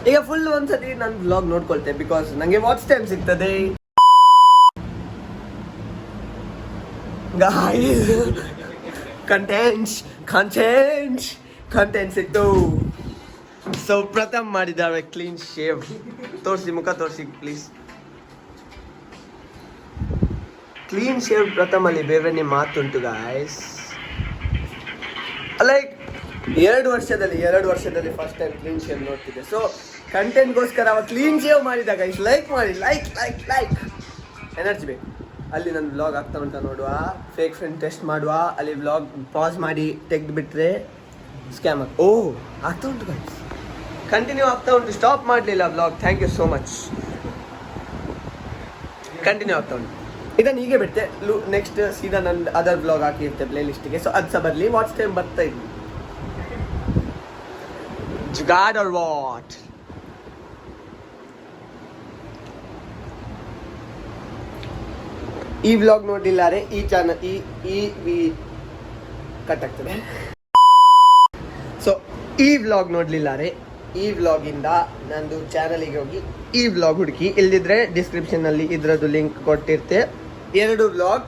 ಈಗ ಫುಲ್ ಒಂದ್ಸತಿ ನಾನು ವ್ಲಾಗ್ ನೋಡ್ಕೊಳ್ತೆ ಬಿಕಾಸ್ ನಂಗೆ ವಾಚ್ ಟೈಮ್ ಸಿಗ್ತದೆ. ಕಂಟೆಂಟ್ ಸಿಕ್ತು. ಸೊ ಪ್ರಥಮ್ ಮಾಡಿದ್ದಾರೆ ಕ್ಲೀನ್ ಶೇವ್. ತೋರಿಸಿ ಮುಖ ತೋರಿಸಿ ಪ್ಲೀಸ್. ಕ್ಲೀನ್ ಶೇವ್ ಪ್ರಥಮಲ್ಲಿ ಬೇರೆನೇ ಮಾತುಂಟು ಗಾಯ್ಸ್. ಲೈಕ್ 2 ವರ್ಷದಲ್ಲಿ ಫಸ್ಟ್ ಟೈಮ್ ಕ್ಲೀನ್ ಶೇವ್ ನೋಡ್ತಿದ್ದೆ. ಸೊ ಕಂಟೆಂಟ್ಗೋಸ್ಕರ ಅವ ಕ್ಲೀನ್ ಶೇವ್ ಮಾಡಿದ ಗೈಸ್. ಲೈಕ್ ಮಾಡಿ, ಲೈಕ್ ಎನರ್ಜಿ ಬೇಕು. ಅಲ್ಲಿ ನನ್ನ ವ್ಲಾಗ್ ಆಗ್ತಾ ಉಂಟ ನೋಡುವ, ಫೇಕ್ ಫ್ರೆಂಡ್ ಟೆಸ್ಟ್ ಮಾಡುವ, ಅಲ್ಲಿ ವ್ಲಾಗ್ ಪಾಸ್ ಮಾಡಿ ತೆಗೆದುಬಿಟ್ರೆ ಸ್ಕ್ಯಾಮ್ ಆಗ್ತಾ ಉಂಟು ಗೈಸ್. ಕಂಟಿನ್ಯೂ ಆಗ್ತಾ ಉಂಟು, ಸ್ಟಾಪ್ ಮಾಡಲಿಲ್ಲ vlog. Thank you so much. Continue ಆಗ್ತಾ ಉಂಟು. ಇದನ್ನು ಹೀಗೆ ಬಿಟ್ಟೆ. ನೆಕ್ಸ್ಟ್ ಸೀದಾ ನನ್ನ ಅದರ್ ವ್ಲಾಗ್ ಹಾಕಿರುತ್ತೆ ಪ್ಲೇ ಲಿಸ್ಟಿಗೆ. ಸೊ ಅದು ಸಹ ಬರಲಿ. ವಾಚ್ ಟೈಮ್ ಬರ್ತಾ ಇದ್ವಿ. God or what? ಈ ವ್ಲಾಗ್ ನೋಡಿಲ್ಲಾರೆ ಈ ಚಾನಲ್ ಈ ಕಟ್ ಆಗ್ತದೆ. ಸೊ ಈ ವ್ಲಾಗ್ ನೋಡ್ಲಿಲ್ಲಾರೆ ಈ ವ್ಲಾಗಿಂದ ನಂದು ಚಾನಲಿಗೆ ಹೋಗಿ ಈ ವ್ಲಾಗ್ ಹುಡುಕಿ. ಇಲ್ದಿದ್ರೆ ಡಿಸ್ಕ್ರಿಪ್ಷನಲ್ಲಿ ಇದರದ್ದು ಲಿಂಕ್ ಕೊಟ್ಟಿರ್ತೆ. 2 ವ್ಲಾಗ್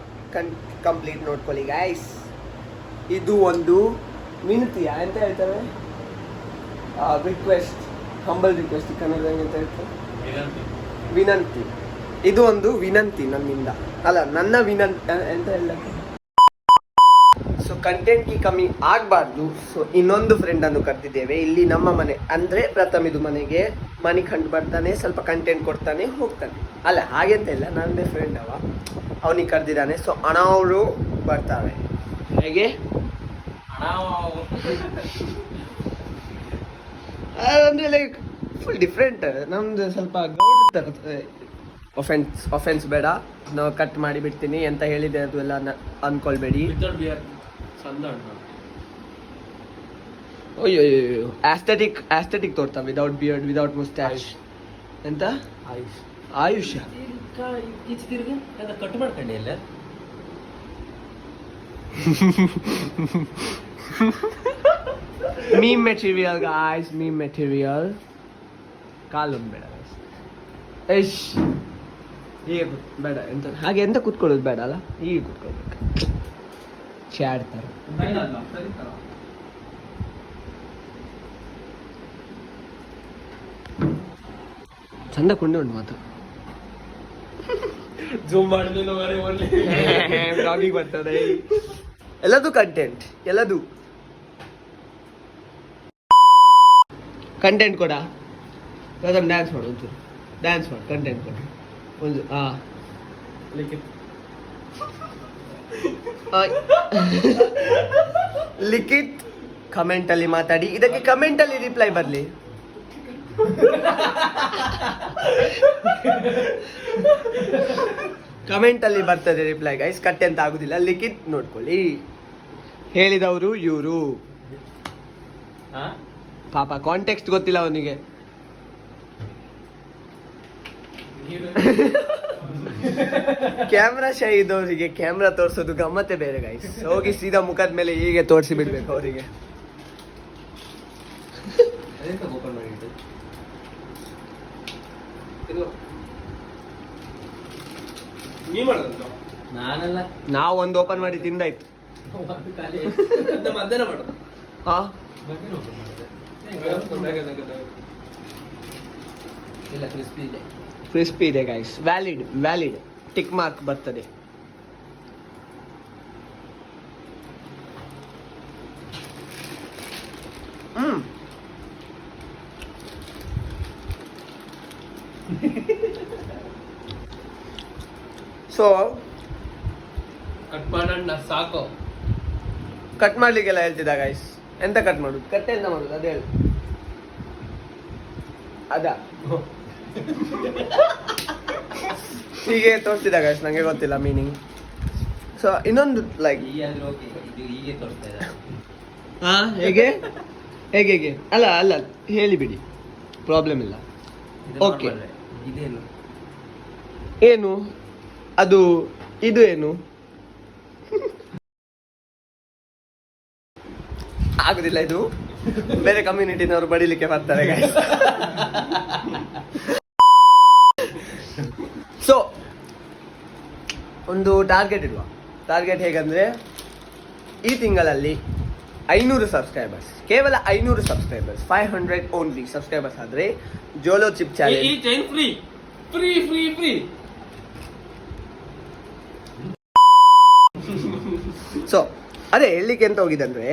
ಕಂಪ್ಲೀಟ್ ನೋಡ್ಕೊಳ್ಳಿ ಗೈಸ್. ಇದು ಒಂದು ವಿನಂತಿಯ ಅಂತ ಹೇಳ್ತಾರೆ, ರಿಕ್ವೆಸ್ಟ್, ಹಂಬಲ್ ರಿಕ್ವೆಸ್ಟ್ ಕನ್ನಡದಲ್ಲಿ ಅಂತ ಹೇಳ್ತಾರೆ, ವಿನಂತಿ. ಇದು ಒಂದು ವಿನಂತಿ ನನ್ನಿಂದ, ಅಲ್ಲ ನನ್ನ ವಿನಂತಿ ಅಂತ ಹೇಳಕ್ಕೆ. ಸೊ ಕಂಟೆಂಟ್ಗೆ ಕಮ್ಮಿ ಆಗಬಾರ್ದು. ಸೊ ಇನ್ನೊಂದು ಫ್ರೆಂಡನ್ನು ಕರೆದಿದ್ದೇವೆ. ಇಲ್ಲಿ ನಮ್ಮ ಮನೆ ಅಂದರೆ ಪ್ರಥಮಿದು ಮನೆಗೆ ಮನೆ ಕಂಡು ಬರ್ತಾನೆ, ಸ್ವಲ್ಪ ಕಂಟೆಂಟ್ ಕೊಡ್ತಾನೆ ಹೋಗ್ತಾನೆ. ಅಲ್ಲ ಹಾಗೆಂತ ಇಲ್ಲ, ನನ್ನದೇ ಫ್ರೆಂಡ್ ಅವನಿಗೆ ಕರೆದಿದ್ದಾನೆ. ಸೊ ಅಣ್ಣವರು ಬರ್ತಾರೆ. ಹೇಗೆ ಅಂದರೆ ಲೈಕ್ ಫುಲ್ ಡಿಫ್ರೆಂಟ್. ನಮ್ದು ಸ್ವಲ್ಪ ಒಫೆನ್ಸ್ ಬೇಡ, ನಾವು ಕಟ್ ಮಾಡಿ ಬಿಡ್ತೀನಿ ಅಂತ ಹೇಳಿದೆ. ಅದು ಎಲ್ಲ ಅನ್ಕೊಳ್ಬೇಡಿ. ಅಯ್ಯೋ ಆಸ್ಥೆಟಿಕ್ ತೋರ್ತಾ ವಿದೌಟ್ ಬಿಯರ್ಡ್, ವಿದೌಟ್ ಮುಸ್ಟ್ಯಾಶ್. ಎಂತ ಆಯುಷ್ ಕಟ್ ಮಾಡ್ಕೊಂಡೆ ಇಲ್ಲ. ಮೀಮ್ ಮೆಟೀರಿಯಲ್ ಗಾಯ್ಸ್, ಮೀಮ್ ಮೆಟೀರಿಯಲ್. ಕಾಲೊಂದು ಬೇಡ ಗಾಯ್ಸ್. ಐಶ್ ಹೀಗೆ ಬೇಡ, ಎಂತ ಹಾಗೆ ಎಂತ ಕೂತ್ಕೊಳ್ಳೋದು ಬೇಡ ಅಲ್ಲ, ಹೀಗೆ ಕೂತ್ಕೊಳ್ಬೇಕು. ಚಾಡ್ತಾರೆ ಚಂದ ಕೊಂಡೆ ಉಂಟು ಮಾತು. ಜೂಮ್ ಮಾಡಿದ್ರೆ ಬ್ಲಾಗಿಂಗ್ ಬರ್ತದೆ. ಎಲ್ಲದು ಕಂಟೆಂಟ್, ಎಲ್ಲದು ಕಂಟೆಂಟ್ ಕೊಡ. ಪ್ರಥಮ್ ಡ್ಯಾನ್ಸ್ ಮಾಡು, ಒಂಚೂರು ಡ್ಯಾನ್ಸ್ ಮಾಡು, ಕಂಟೆಂಟ್ ಕೊಡ ಒಂದು. ಲಿಖಿತ್ ಕಮೆಂಟಲ್ಲಿ ಮಾತಾಡಿ. ಇದಕ್ಕೆ ಕಮೆಂಟಲ್ಲಿ ರಿಪ್ಲೈ ಬರಲಿ. ಕಮೆಂಟಲ್ಲಿ ಬರ್ತದೆ ರಿಪ್ಲೈ ಗೈಸ್. ಕಟ್ಟೆ ಅಂತ ಆಗುದಿಲ್ಲ. ಲಿಖಿತ್ ನೋಡ್ಕೊಳ್ಳಿ. ಹೇಳಿದವರು ಇವರು. ಪಾಪ ಕಾಂಟೆಕ್ಸ್ಟ್ ಗೊತ್ತಿಲ್ಲ ಅವನಿಗೆ. ಕ್ಯಾಮ್ರಾ ಶೈ ಇದ್ದವರಿಗೆ ಕ್ಯಾಮ್ರಾ ತೋರಿಸೋದು ಗಮ್ಮತ್ತೆ ಬೇರೆ ಗೈಸ್. ಹೋಗಿ ಸೀದಾ ಮುಖದ ಮೇಲೆ ಹೀಗೆ ತೋರಿಸಿ ಬಿಡ್ಬೇಕು ಅವರಿಗೆ. ನಾವು ಒಂದು ಓಪನ್ ಮಾಡಿ ತಿಂದಾಯ್ತು. ಹಾ ಕ್ರಿಸ್ಪಿ ಇದೆ ಗೈಸ್. ವ್ಯಾಲಿಡ್ ಟಿಕ್ ಮಾರ್ಕ್ ಬರ್ತದೆ. ಸೊ ಕಟ್ ಮಾಡೋಣ ಸಾಕು. ಕಟ್ ಮಾಡ್ಲಿಕ್ಕೆಲ್ಲ ಹೇಳ್ತಿದ್ದ ಗೈಸ್. ಎಂತ ಕಟ್ ಮಾಡುದು? ಕಟ್ ಎಂತ ಮಾಡುದು ಅದೇ ಹೇಳು. ಅದ ಹೀಗೆ ತೋರಿಸ್ತಿದ್ದ ಗೈಸ್, ನಂಗೆ ಗೊತ್ತಿಲ್ಲ ಮೀನಿಂಗ್. ಸೊ ಇನ್ನೊಂದು ಲೈಕ್ ಹಾ ಹೇಗೆ ಹೇಗೆ ಹೇಗೆ ಅಲ್ಲ ಅಲ್ಲ ಹೇಳಿಬಿಡಿ, ಪ್ರಾಬ್ಲಮ್ ಇಲ್ಲ. ಓಕೆ ಏನು ಅದು ಇದು ಏನು ಆಗುದಿಲ್ಲ. ಇದು ಬೇರೆ ಕಮ್ಯುನಿಟಿನವರು ಬಡಿಲಿಕ್ಕೆ ಬರ್ತಾರೆ ಗೈಸ್. ಸೊ ಒಂದು ಟಾರ್ಗೆಟ್ ಇಡುವ. ಟಾರ್ಗೆಟ್ ಹೇಗಂದ್ರೆ ಈ ತಿಂಗಳಲ್ಲಿ 500 ಸಬ್ಸ್ಕ್ರೈಬರ್ಸ್, ಕೇವಲ 500 ಸಬ್ಸ್ಕ್ರೈಬರ್ಸ್, 500 ಓನ್ಲಿ ಸಬ್ಸ್ಕ್ರೈಬರ್ಸ್ ಆದ್ರೆ ಜೋಲೋ ಚಿಪ್ ಚಾಲೆಂಜ್. ಈ chain free free free free. So ಅದೇ ಹೇಳಲಿಕ್ಕೆ ಎಂತ ಹೋಗಿದಂದ್ರೆ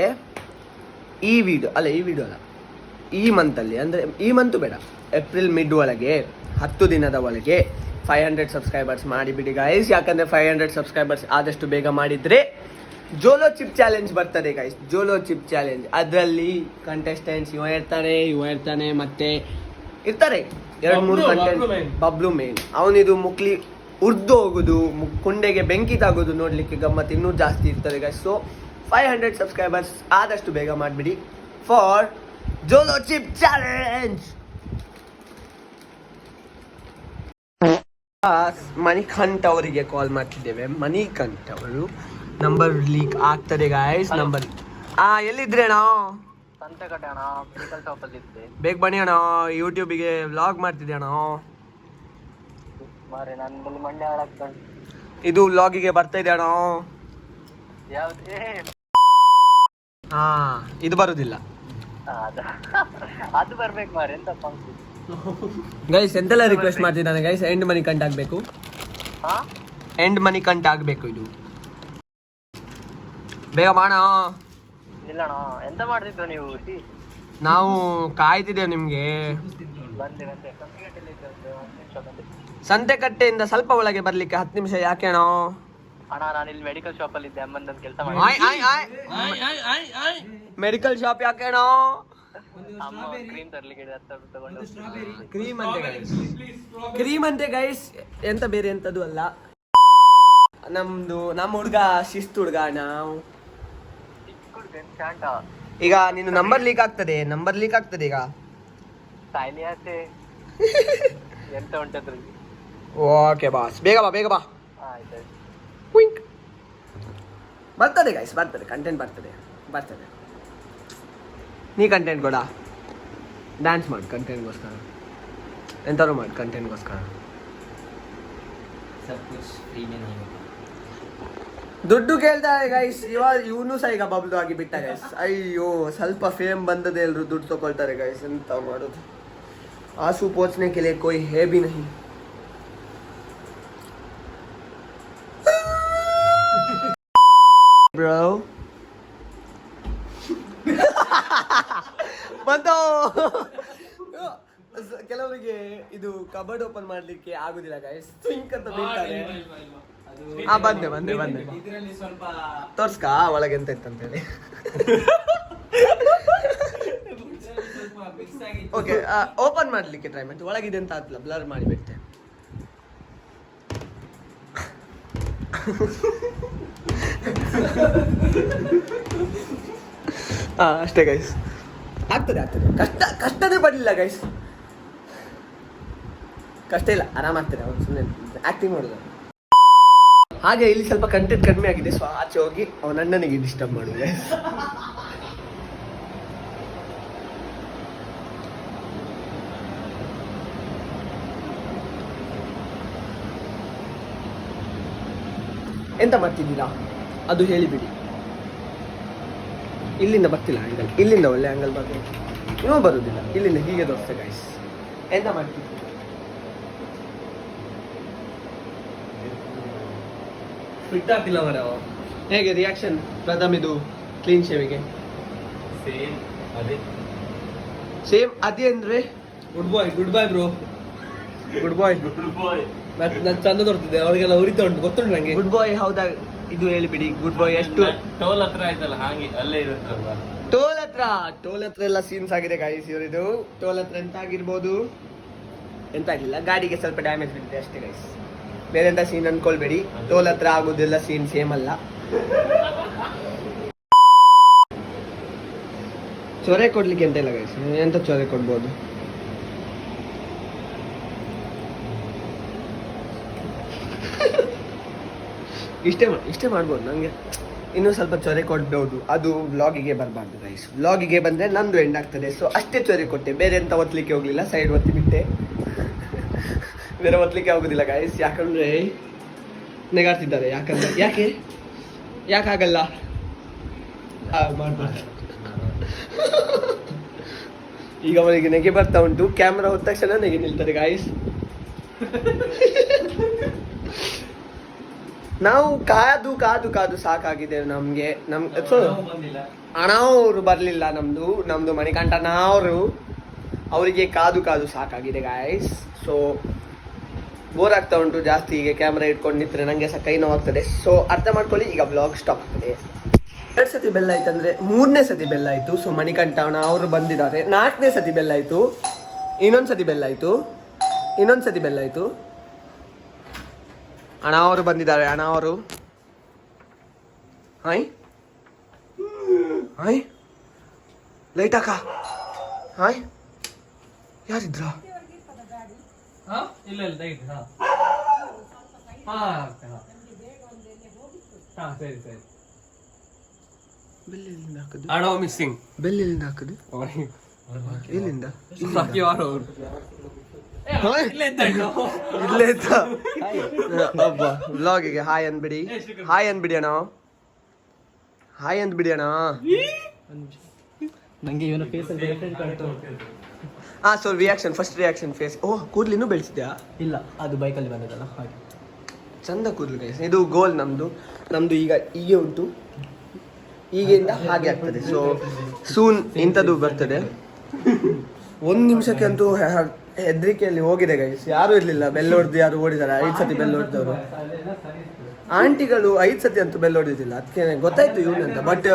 ಈ ವಿಡಿಯೋ ಅಲ್ಲ ಈ ಮಂತಲ್ಲಿ, ಅಂದರೆ ಈ ಮಂತು ಬೇಡ, ಏಪ್ರಿಲ್ ಮಿಡ್ ಒಳಗೆ 10 ದಿನದ ಒಳಗೆ 500 ಸಬ್ಸ್ಕ್ರೈಬರ್ಸ್ ಮಾಡಿಬಿಡಿ ಗೈಸ್. ಯಾಕಂದರೆ 500 ಸಬ್ಸ್ಕ್ರೈಬರ್ಸ್ ಆದಷ್ಟು ಬೇಗ ಮಾಡಿದರೆ ಜೋಲೋ ಚಿಪ್ ಚಾಲೆಂಜ್ ಬರ್ತದೆ ಗೈಸ್. ಜೋಲೋ ಚಿಪ್ ಚಾಲೆಂಜ್, ಅದರಲ್ಲಿ ಕಂಟೆಸ್ಟೆಂಟ್ಸ್ ಇವ ಇರ್ತಾನೆ ಮತ್ತೆ ಇರ್ತಾರೆ 2-3 ಕಂಟೆಂಟ್. ಬಬ್ಲು ಮೇನ್ ಅವನಿದು ಮುಕ್ಲಿ ಉರ್ದು ಹೋಗುದು, ಕುಂಡೆಗೆ ಬೆಂಕಿ ತಾಗೋದು ನೋಡ್ಲಿಕ್ಕೆ ಗಮ್ಮತ್ತು ಇನ್ನೂ ಜಾಸ್ತಿ ಇರ್ತದೆ ಗೈಸ್. ಸೊ 500 ಸಬ್ಸ್ಕ್ರೈಬರ್ಸ್ ಆದಷ್ಟು ಬೇಗ ಮಾಡಿಬಿಡಿ for Jolo chip challenge. Manikanth ಅವರಿಗೆ ಕಾಲ್ ಮಾಡ್ತಿದ್ದೇವೆ. ಮಣಿಕಂಠ್ ಅವರು ನಂಬರ್ ಲೀಕ್ ಆಗ್ತದೆ ಗಾಯ್ಸ್. ನಂಬರ್ ಎಲ್ಲಿದ್ರೆ ನಾವು ಬೇಗ ಬನ್ನಿ ಅಣ್ಣ, ಯೂಟ್ಯೂಬಿಗೆ ವ್ಲಾಗ್ ಮಾಡ್ತಿದ್ದೆ ಅಣ್ಣ. ಇದು ವ್ಲಾಗಿಗೆ ಬರ್ತಾ ಇದೆ ಅಣ್ಣ. ಹಾ ಇದು ಬರುದಿಲ್ಲ ಅದು ಬರ್ಬೇಕು ಮಾರೆ. ಎಂತ ಗೈಸ್ ಎಂತೆಲ್ಲ ರಿಕ್ವೆಸ್ಟ್ ಮಾಡ್ತಿದ್ದಾನೆ ಗೈಸ್. ಎಂಡ್ ಮನಿ ಕಂಟ್ ಆಗ್ಬೇಕು, ಎಂಡ್ ಮನಿ ಕಂಟ್ ಆಗ್ಬೇಕು. ಇದು ಬೇಗ ಮಾಡ. ಇಲ್ಲಣ್ಣ ಎಂತ ಮಾಡ್ತಿದ್ರು ನೀವು? ನಾವು ಕಾಯ್ತಿದ್ದೇವೆ ನಿಮ್ಗೆ. ಸಂತೆಕಟ್ಟೆಯಿಂದ ಸ್ವಲ್ಪ ಒಳಗೆ ಬರ್ಲಿಕ್ಕೆ 10 ನಿಮಿಷ. ಯಾಕೆ ಅಣ್ಣ? ಅಣ್ಣ ನಾನು ಇಲ್ಲಿ ಮೆಡಿಕಲ್ ಶಾಪ್ ಅಲ್ಲಿ ಇದ್ದೆ, ಅಮ್ಮನ ಕೆಲಸ ಮೆಡಿಕಲ್ ಶಾಪ್ ಯಾಕೆ ಅಣ್ಣ? ಅಮ್ಮ ಕ್ರೀಮ್ ತರ್ಲಿಕ್ಕೆ ತಗೊಂಡು ಕ್ರೀಮ್ ಅಂತೆ ಗೈಸ್, ಎಂತ ಬೇರೆ ಎಂತದು ಅಲ್ಲ. ನಮ್ಮ ಹುಡ್ಗ ಶಿಸ್ತು ಹುಡ್ಗ ನಾವು. ಈಗ ನಿನ್ನ ನಂಬರ್ ಲೀಕ್ ಆಗ್ತದೆ ಈಗ. ಸಾಯ್ಲಿ ಆಸೆ ಎಂತ ಉಂಟದ್ರಲ್ಲಿ. ಓಕೆ ಬಾಸ್, ಬೇಗ ಬಾ. ಆಯ್ತು ವಿಂಕ್. ಬರ್ತದೆ ಗೈಸ್, ಬರ್ತದೆ ಕಂಟೆಂಟ್, ಬರ್ತದೆ. ನೀ ಕಂಟೆಂಟ್ ಕೊಡ, ಡ್ಯಾನ್ಸ್ ಮಾಡಿ ಕಂಟೆಂಟ್ಗೋಸ್ಕರ, ಎಂತಾರು ಮಾಡಿ ಕಂಟೆಂಟ್ಗೋಸ್ಕರ. ದುಡ್ಡು ಕೇಳ್ತಾರೆ ಗೈಸ್. ಇವನು ಸಹ ಈಗ ಬಬ್ಲು ಆಗಿ ಬಿಟ್ಟ ಗೈಸ್. ಅಯ್ಯೋ ಸ್ವಲ್ಪ ಫೇಮ್ ಬಂದದೆ, ಎಲ್ರು ದುಡ್ಡು ತಗೊಳ್ತಾರೆ ಗೈಸ್. ಎಂತ ಮಾಡೋದು? आंसू पोंछने के लिए कोई है भी नहीं. Bro. ಬಂತು. ಕೆಲವರಿಗೆ ಇದು ಕಬರ್ಡ್ ಓಪನ್ ಮಾಡ್ಲಿಕ್ಕೆ ಆಗುದಿಲ್ಲ ಗೈಸ್. ಸ್ವಿಂಕ್ ಅಂತ ಬೀಳ್ತಾರೆ. ಬಂದೆ ಇದರಲ್ಲಿ ಸ್ವಲ್ಪ ತೋರ್ಸ್ಕ ಒಳಗೆ ಎಂತ ಇತ್ತಂತೇಳಿ. ಓಕೆ ಓಪನ್ ಮಾಡ್ಲಿಕ್ಕೆ ಟ್ರೈ ಮಾಡಿ. ಒಳಗಿದೆ ಅಂತ ಆತ್ಲ ಬ್ಲರ್ ಮಾಡಿ ಬಿಡ್ತೆ. ಅಷ್ಟೇ ಗೈಸ್. ಆಗ್ತದೆ ಕಷ್ಟನೇ ಪಡಲಿಲ್ಲ ಗೈಸ್. ಕಷ್ಟ ಇಲ್ಲ, ಆರಾಮಾಗ್ತಾರೆ ಅವ್ರು, ಸುಮ್ಮನೆ ಆ್ಯಕ್ಟಿಂಗ್ ಮಾಡೋದು. ಹಾಗೆ ಇಲ್ಲಿ ಸ್ವಲ್ಪ ಕಂಟೆಂಟ್ ಕಡಿಮೆ ಆಗಿದೆ, ಸೊ ಆಚೆ ಹೋಗಿ ಅವನ ಅಣ್ಣನಿಗೆ ಡಿಸ್ಟರ್ಬ್ ಮಾಡಿದೆ. ಎಂತ ಮಾಡ್ತಿದ್ದೀರಾ ಅದು ಹೇಳಿಬಿಡಿ. ಇಲ್ಲಿಂದ ಬರ್ತಿಲ್ಲ ಆ್ಯಂಗಲ್, ಇಲ್ಲಿಂದ ಒಳ್ಳೆ ಆ್ಯಂಗಲ್ ಬರಬೇಕು, ಇನ್ನೂ ಬರುವುದಿಲ್ಲ, ಇಲ್ಲಿಂದ ಹೀಗೆ ತೋರಿಸ್ತೆ ಗೈಸ್. ಎಂತ ಮಾಡ್ತಿದ್ದೀರಾ? ಫಿಟ್ ಆಗ್ತಿಲ್ಲ ಮರ. ಹೇಗೆ ರಿಯಾಕ್ಷನ್ ಪ್ರಥಮ್ ಇದು ಕ್ಲೀನ್ ಶೇವಿಗೆ? ಸೇಮ್ ಅದೇ ಅಂದ್ರೆ ಗುಡ್ ಬಾಯ್ ಬ್ರೋ, ಗುಡ್ ಬಾಯ್. ಮತ್ತೆ ನಾನು ಚಂದ ತೋರ್ತಿದ್ದೆ, ಅವ್ರಿಗೆಲ್ಲ ಉರಿತಾ ಉಂಟು, ಗೊತ್ತುಂಟು ನಂಗೆ. ಗುಡ್ ಬಾಯ್ ಹೌದಾ ಇದು ಹೇಳಿಬಿಡಿ. ಗುಡ್ ಬಾಯ್ ಎಷ್ಟು ಟೋಲ್ ಹತ್ರ ಆಯ್ತಲ್ಲ, ಹಾಗೆ ಅಲ್ಲೇ ಇರುತ್ತಲ್ವಾ. ಟೋಲ್ ಹತ್ರ ಎಲ್ಲ ಸೀನ್ಸ್ ಆಗಿದೆ ಗೈಸ್. ಇವರಿದು ಟೋಲ್ ಹತ್ರ ಎಂತ ಆಗಿರ್ಬೋದು, ಎಂತ ಆಗಿಲ್ಲ, ಗಾಡಿಗೆ ಸ್ವಲ್ಪ ಡ್ಯಾಮೇಜ್ ಬಿದ್ದಿದೆ ಅಷ್ಟೇ ಗೈಸ್, ಬೇರೆ ಎಂತ ಸೀನ್ ಅನ್ಕೊಳ್ಬೇಡಿ. ಟೋಲ್ ಹತ್ರ ಆಗೋದೆಲ್ಲ ಸೀನ್ ಸೇಮ್ ಅಲ್ಲ. ಚೊರೆ ಕೊಡ್ಲಿಕ್ಕೆ ಎಂತ ಇಲ್ಲ ಗೈಸ್, ಎಂತ ಚೊರೆ ಕೊಡ್ಬೋದು. ಇಷ್ಟೇ ಮಾಡ್ಬೋದು. ನಂಗೆ ಇನ್ನೂ ಸ್ವಲ್ಪ ಚೊರೆ ಕೊಡ್ಬೋದು, ಅದು ವ್ಲಾಗಿಗೆ ಬರಬಾರ್ದು ಗೈಸ್. ವ್ಲಾಗಿಗೆ ಬಂದರೆ ನಂದು ಎಂಡ್ ಆಗ್ತದೆ, ಸೊ ಅಷ್ಟೇ ಚೊರೆ ಕೊಟ್ಟೆ, ಬೇರೆ ಎಂತ ಒತ್ತಲಿಕ್ಕೆ ಹೋಗ್ಲಿಲ್ಲ, ಸೈಡ್ ಒತ್ತಿ ಬಿಟ್ಟೆ. ಬೇರೆ ಒತ್ತಲಿಕ್ಕೆ ಆಗೋದಿಲ್ಲ ಗೈಸ್, ಯಾಕಂದ್ರೆ ನೆಗಾಡ್ತಿದ್ದಾರೆ. ಯಾಕಾಗಲ್ಲ ಮಾಡ್ಬಾರ್ದು. ಈಗ ಅವನಿಗೆ ನೆಗೆ ಬರ್ತಾ ಉಂಟು, ಕ್ಯಾಮ್ರಾ ಹೋದ ತಕ್ಷಣ ನೆಗೆ ನಿಲ್ತಾರೆ ಗೈಸ್. ನಾವು ಕಾದು ಸಾಕಾಗಿದೆ ನಮ್ಗೆ. ಅಣ್ಣವ್ರು ಬರ್ಲಿಲ್ಲ, ನಮ್ದು ಮಣಿಕಂಠನವರು, ಅವರಿಗೆ ಕಾದು ಸಾಕಾಗಿದೆ ಗಾಯ್ಸ್. ಸೊ ಬೋರ್ ಆಗ್ತಾ ಉಂಟು ಜಾಸ್ತಿ, ಹೀಗೆ ಕ್ಯಾಮ್ರಾ ಇಟ್ಕೊಂಡು ನಿಂತ್ರೆ ನಂಗೆ ಸಹ ಕೈ ನೋವಾಗ್ತದೆ. ಸೊ ಅರ್ಥ ಮಾಡ್ಕೊಳ್ಳಿ, ಈಗ ಬ್ಲಾಗ್ ಸ್ಟಾಪ್ ಆಗ್ತದೆ. 2 ಸತಿ ಬೆಲ್ಲ ಆಯ್ತು ಅಂದ್ರೆ 3ನೇ ಸತಿ ಬೆಲ್ಲ ಆಯ್ತು. ಸೊ ಮಣಿಕಂಠನ ಅವರು ಬಂದಿದ್ದಾರೆ. 4ನೇ ಸತಿ ಬೆಲ್ಲ ಆಯ್ತು, ಇನ್ನೊಂದು ಸತಿ ಬೆಲ್ಲ ಆಯ್ತು. ಅಣ್ಣ ಅವರು ಬಂದಿದ್ದಾರೆ, ಅಣ್ಣ ಅವರು. ಹಾಯ್ ಲೈಟ್ ಹಾಕ. ಹಾಯ್ ಯಾರಿದ್ರ? ಇಲ್ಲ ಸರಿ. ಬೆಲ್ ಎಲ್ಲಿಂದ ಹಾಕುದು? ಅಣ್ಣ ಮಿಸ್ಸಿಂಗ್. ಬೆಲ್ ಎಲ್ಲಿಂದ ಹಾಕುದು? ಎಲ್ಲಿಂದ? ಇಲ್ಲೇ ಇದ್ದ. ಒಬ್ಬ ವ್ಲಾಗಿಗೆ ಹಾಯ್ ಅಂದ್ಬಿಡಿ ಅಣ್ಣ, ಹಾಯ್ ಅಂದ್ಬಿಡಿ ಅಣ್ಣ. ನಂಗೆ ಇವನ ಫೇಸ್ ಡಿಫರೆಂಟ್ ಕಾಣ್ತು. So first reaction face. ಓಹ್, ಕೂದಲಿನೂ ಬೆಳೆಸಿದ್ಯಾ? ಇಲ್ಲ, ಅದು ಬೈಕಲ್ಲಿ ಬಂದದಲ್ಲ ಹಾಗೆ. ಚಂದ ಕೂದಲು ಗೈಸ್. ಇದು ಗೋಲ್ ನಮ್ದು ಈಗ ಹೀಗೆ ಉಂಟು, ಈಗಿಂದ ಹಾಗೆ ಆಗ್ತದೆ. ಸೊ ಸೂನ್ ಇಂಥದ್ದು ಬರ್ತದೆ. 1 ನಿಮಿಷಕ್ಕೆ ಅಂತೂ ಹೆದರಿಕೆಯಲ್ಲಿ ಹೋಗಿದೆ ಗೈಸ್. ಯಾರು ಇರ್ಲಿಲ್ಲ, ಬೆಲ್ ಹೊಡೆದು ಯಾರು ಓಡಿದ್ದಾರೆ. 5 ಸತಿ ಬೆಲ್ ಹೊಡೆದವರು ಆಂಟಿಗಳು 5 ಸತಿ ಅಂತೂ ಬೆಲ್ ಹೊಡೆದಿಲ್ಲ. ಅದಕ್ಕೆ ಗೊತ್ತಾಯ್ತು ಇವನಂತ. ಬಟ್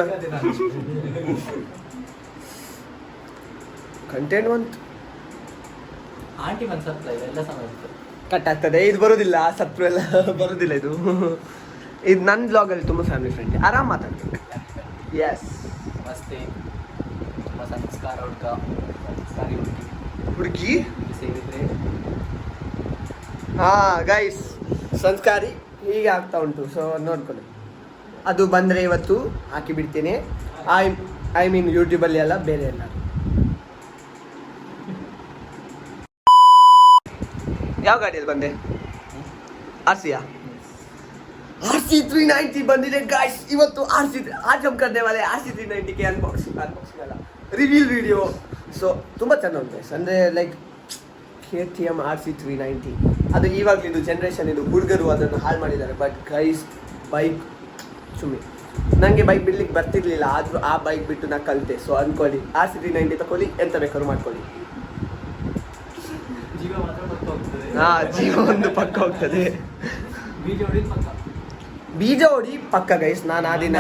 ಕಂಟೆಂಟ್ ಬಂತು. ಆಂಟಿ ಬಂದು ಸತ್ತ ಎಲ್ಲ ಸಮಯ ಕಟ್ ಆಗ್ತದೆ, ಇದು ಬರೋದಿಲ್ಲ, ಸತ್ರು ಎಲ್ಲ ಬರೋದಿಲ್ಲ. ಇದು ನನ್ನ ಬ್ಲಾಗಲ್ಲಿ ತುಂಬ ಫ್ಯಾಮಿಲಿ ಫ್ರೆಂಡ್, ಆರಾಮ್ ಮಾತಾಡ್ಬೇಕು. ಎಸ್, ನಮಸ್ತೆ. ತುಂಬ ಸಂಸ್ಕಾರ ಹುಡುಗಿ ಸೇರಿದ್ರೆ ಗೈಸ್ ಸಂಸ್ಕಾರಿ ಹೀಗೆ ಆಗ್ತಾ ಉಂಟು. ಸೊ ನೋಡ್ಕೊಳ್ಳಿ, ಅದು ಬಂದರೆ ಇವತ್ತು ಹಾಕಿ ಬಿಡ್ತೀನಿ. ಐ ಮೀನ್ ಯೂಟ್ಯೂಬಲ್ಲಿ ಅಲ್ಲ, ಬೇರೆ ಎಲ್ಲ. ಯಾವ ಗಾಡಿಯಲ್ಲಿ ಬಂದೆ? RC 390 ಬಂದಿದೆ ಗಾಯ್ಸ್ ಇವತ್ತು. आज हम करने वाले RC 390 के अनबॉक्सिंग ಅಲ್ಲ, ರಿವೀಲ್ ವಿಡಿಯೋ. ಸೊ ತುಂಬ ಚೆನ್ನಾಗಿ ಉಂಟು ಅಂದರೆ ಲೈಕ್ KTM RC 390. ಅದು ಇವಾಗಲಿದು ಜನ್ರೇಷನ್, ಇದು ಹುಡುಗರು ಅದನ್ನು ಹಾಳು ಮಾಡಿದ್ದಾರೆ. ಬಟ್ ಗೈಸ್ ಬೈಕ್ ಸುಮ್ಮನೆ, ನನಗೆ ಬೈಕ್ ಬಿಡ್ಲಿಕ್ಕೆ ಬರ್ತಿರ್ಲಿಲ್ಲ, ಆದರೂ ಆ ಬೈಕ್ ಬಿಟ್ಟು ನಾನು ಕಲಿತೆ. ಸೊ ಅಂದ್ಕೊಳ್ಳಿ, RC 390 ತಗೊಳ್ಳಿ, ಎಂತ ಬೇಕಾದ್ರೂ ಮಾಡ್ಕೊಳ್ಳಿ. ಜೀವ ಮಾತ್ರ ಪಕ್ಕ ಹೋಗ್ತದೆ. ಜೀವ ಒಂದು ಪಕ್ಕ ಹೋಗ್ತದೆ. ಬೀಜ ಹೊಡಿ ಪಕ್ಕ ಗೈಸ್. ನಾನು ಆ ದಿನ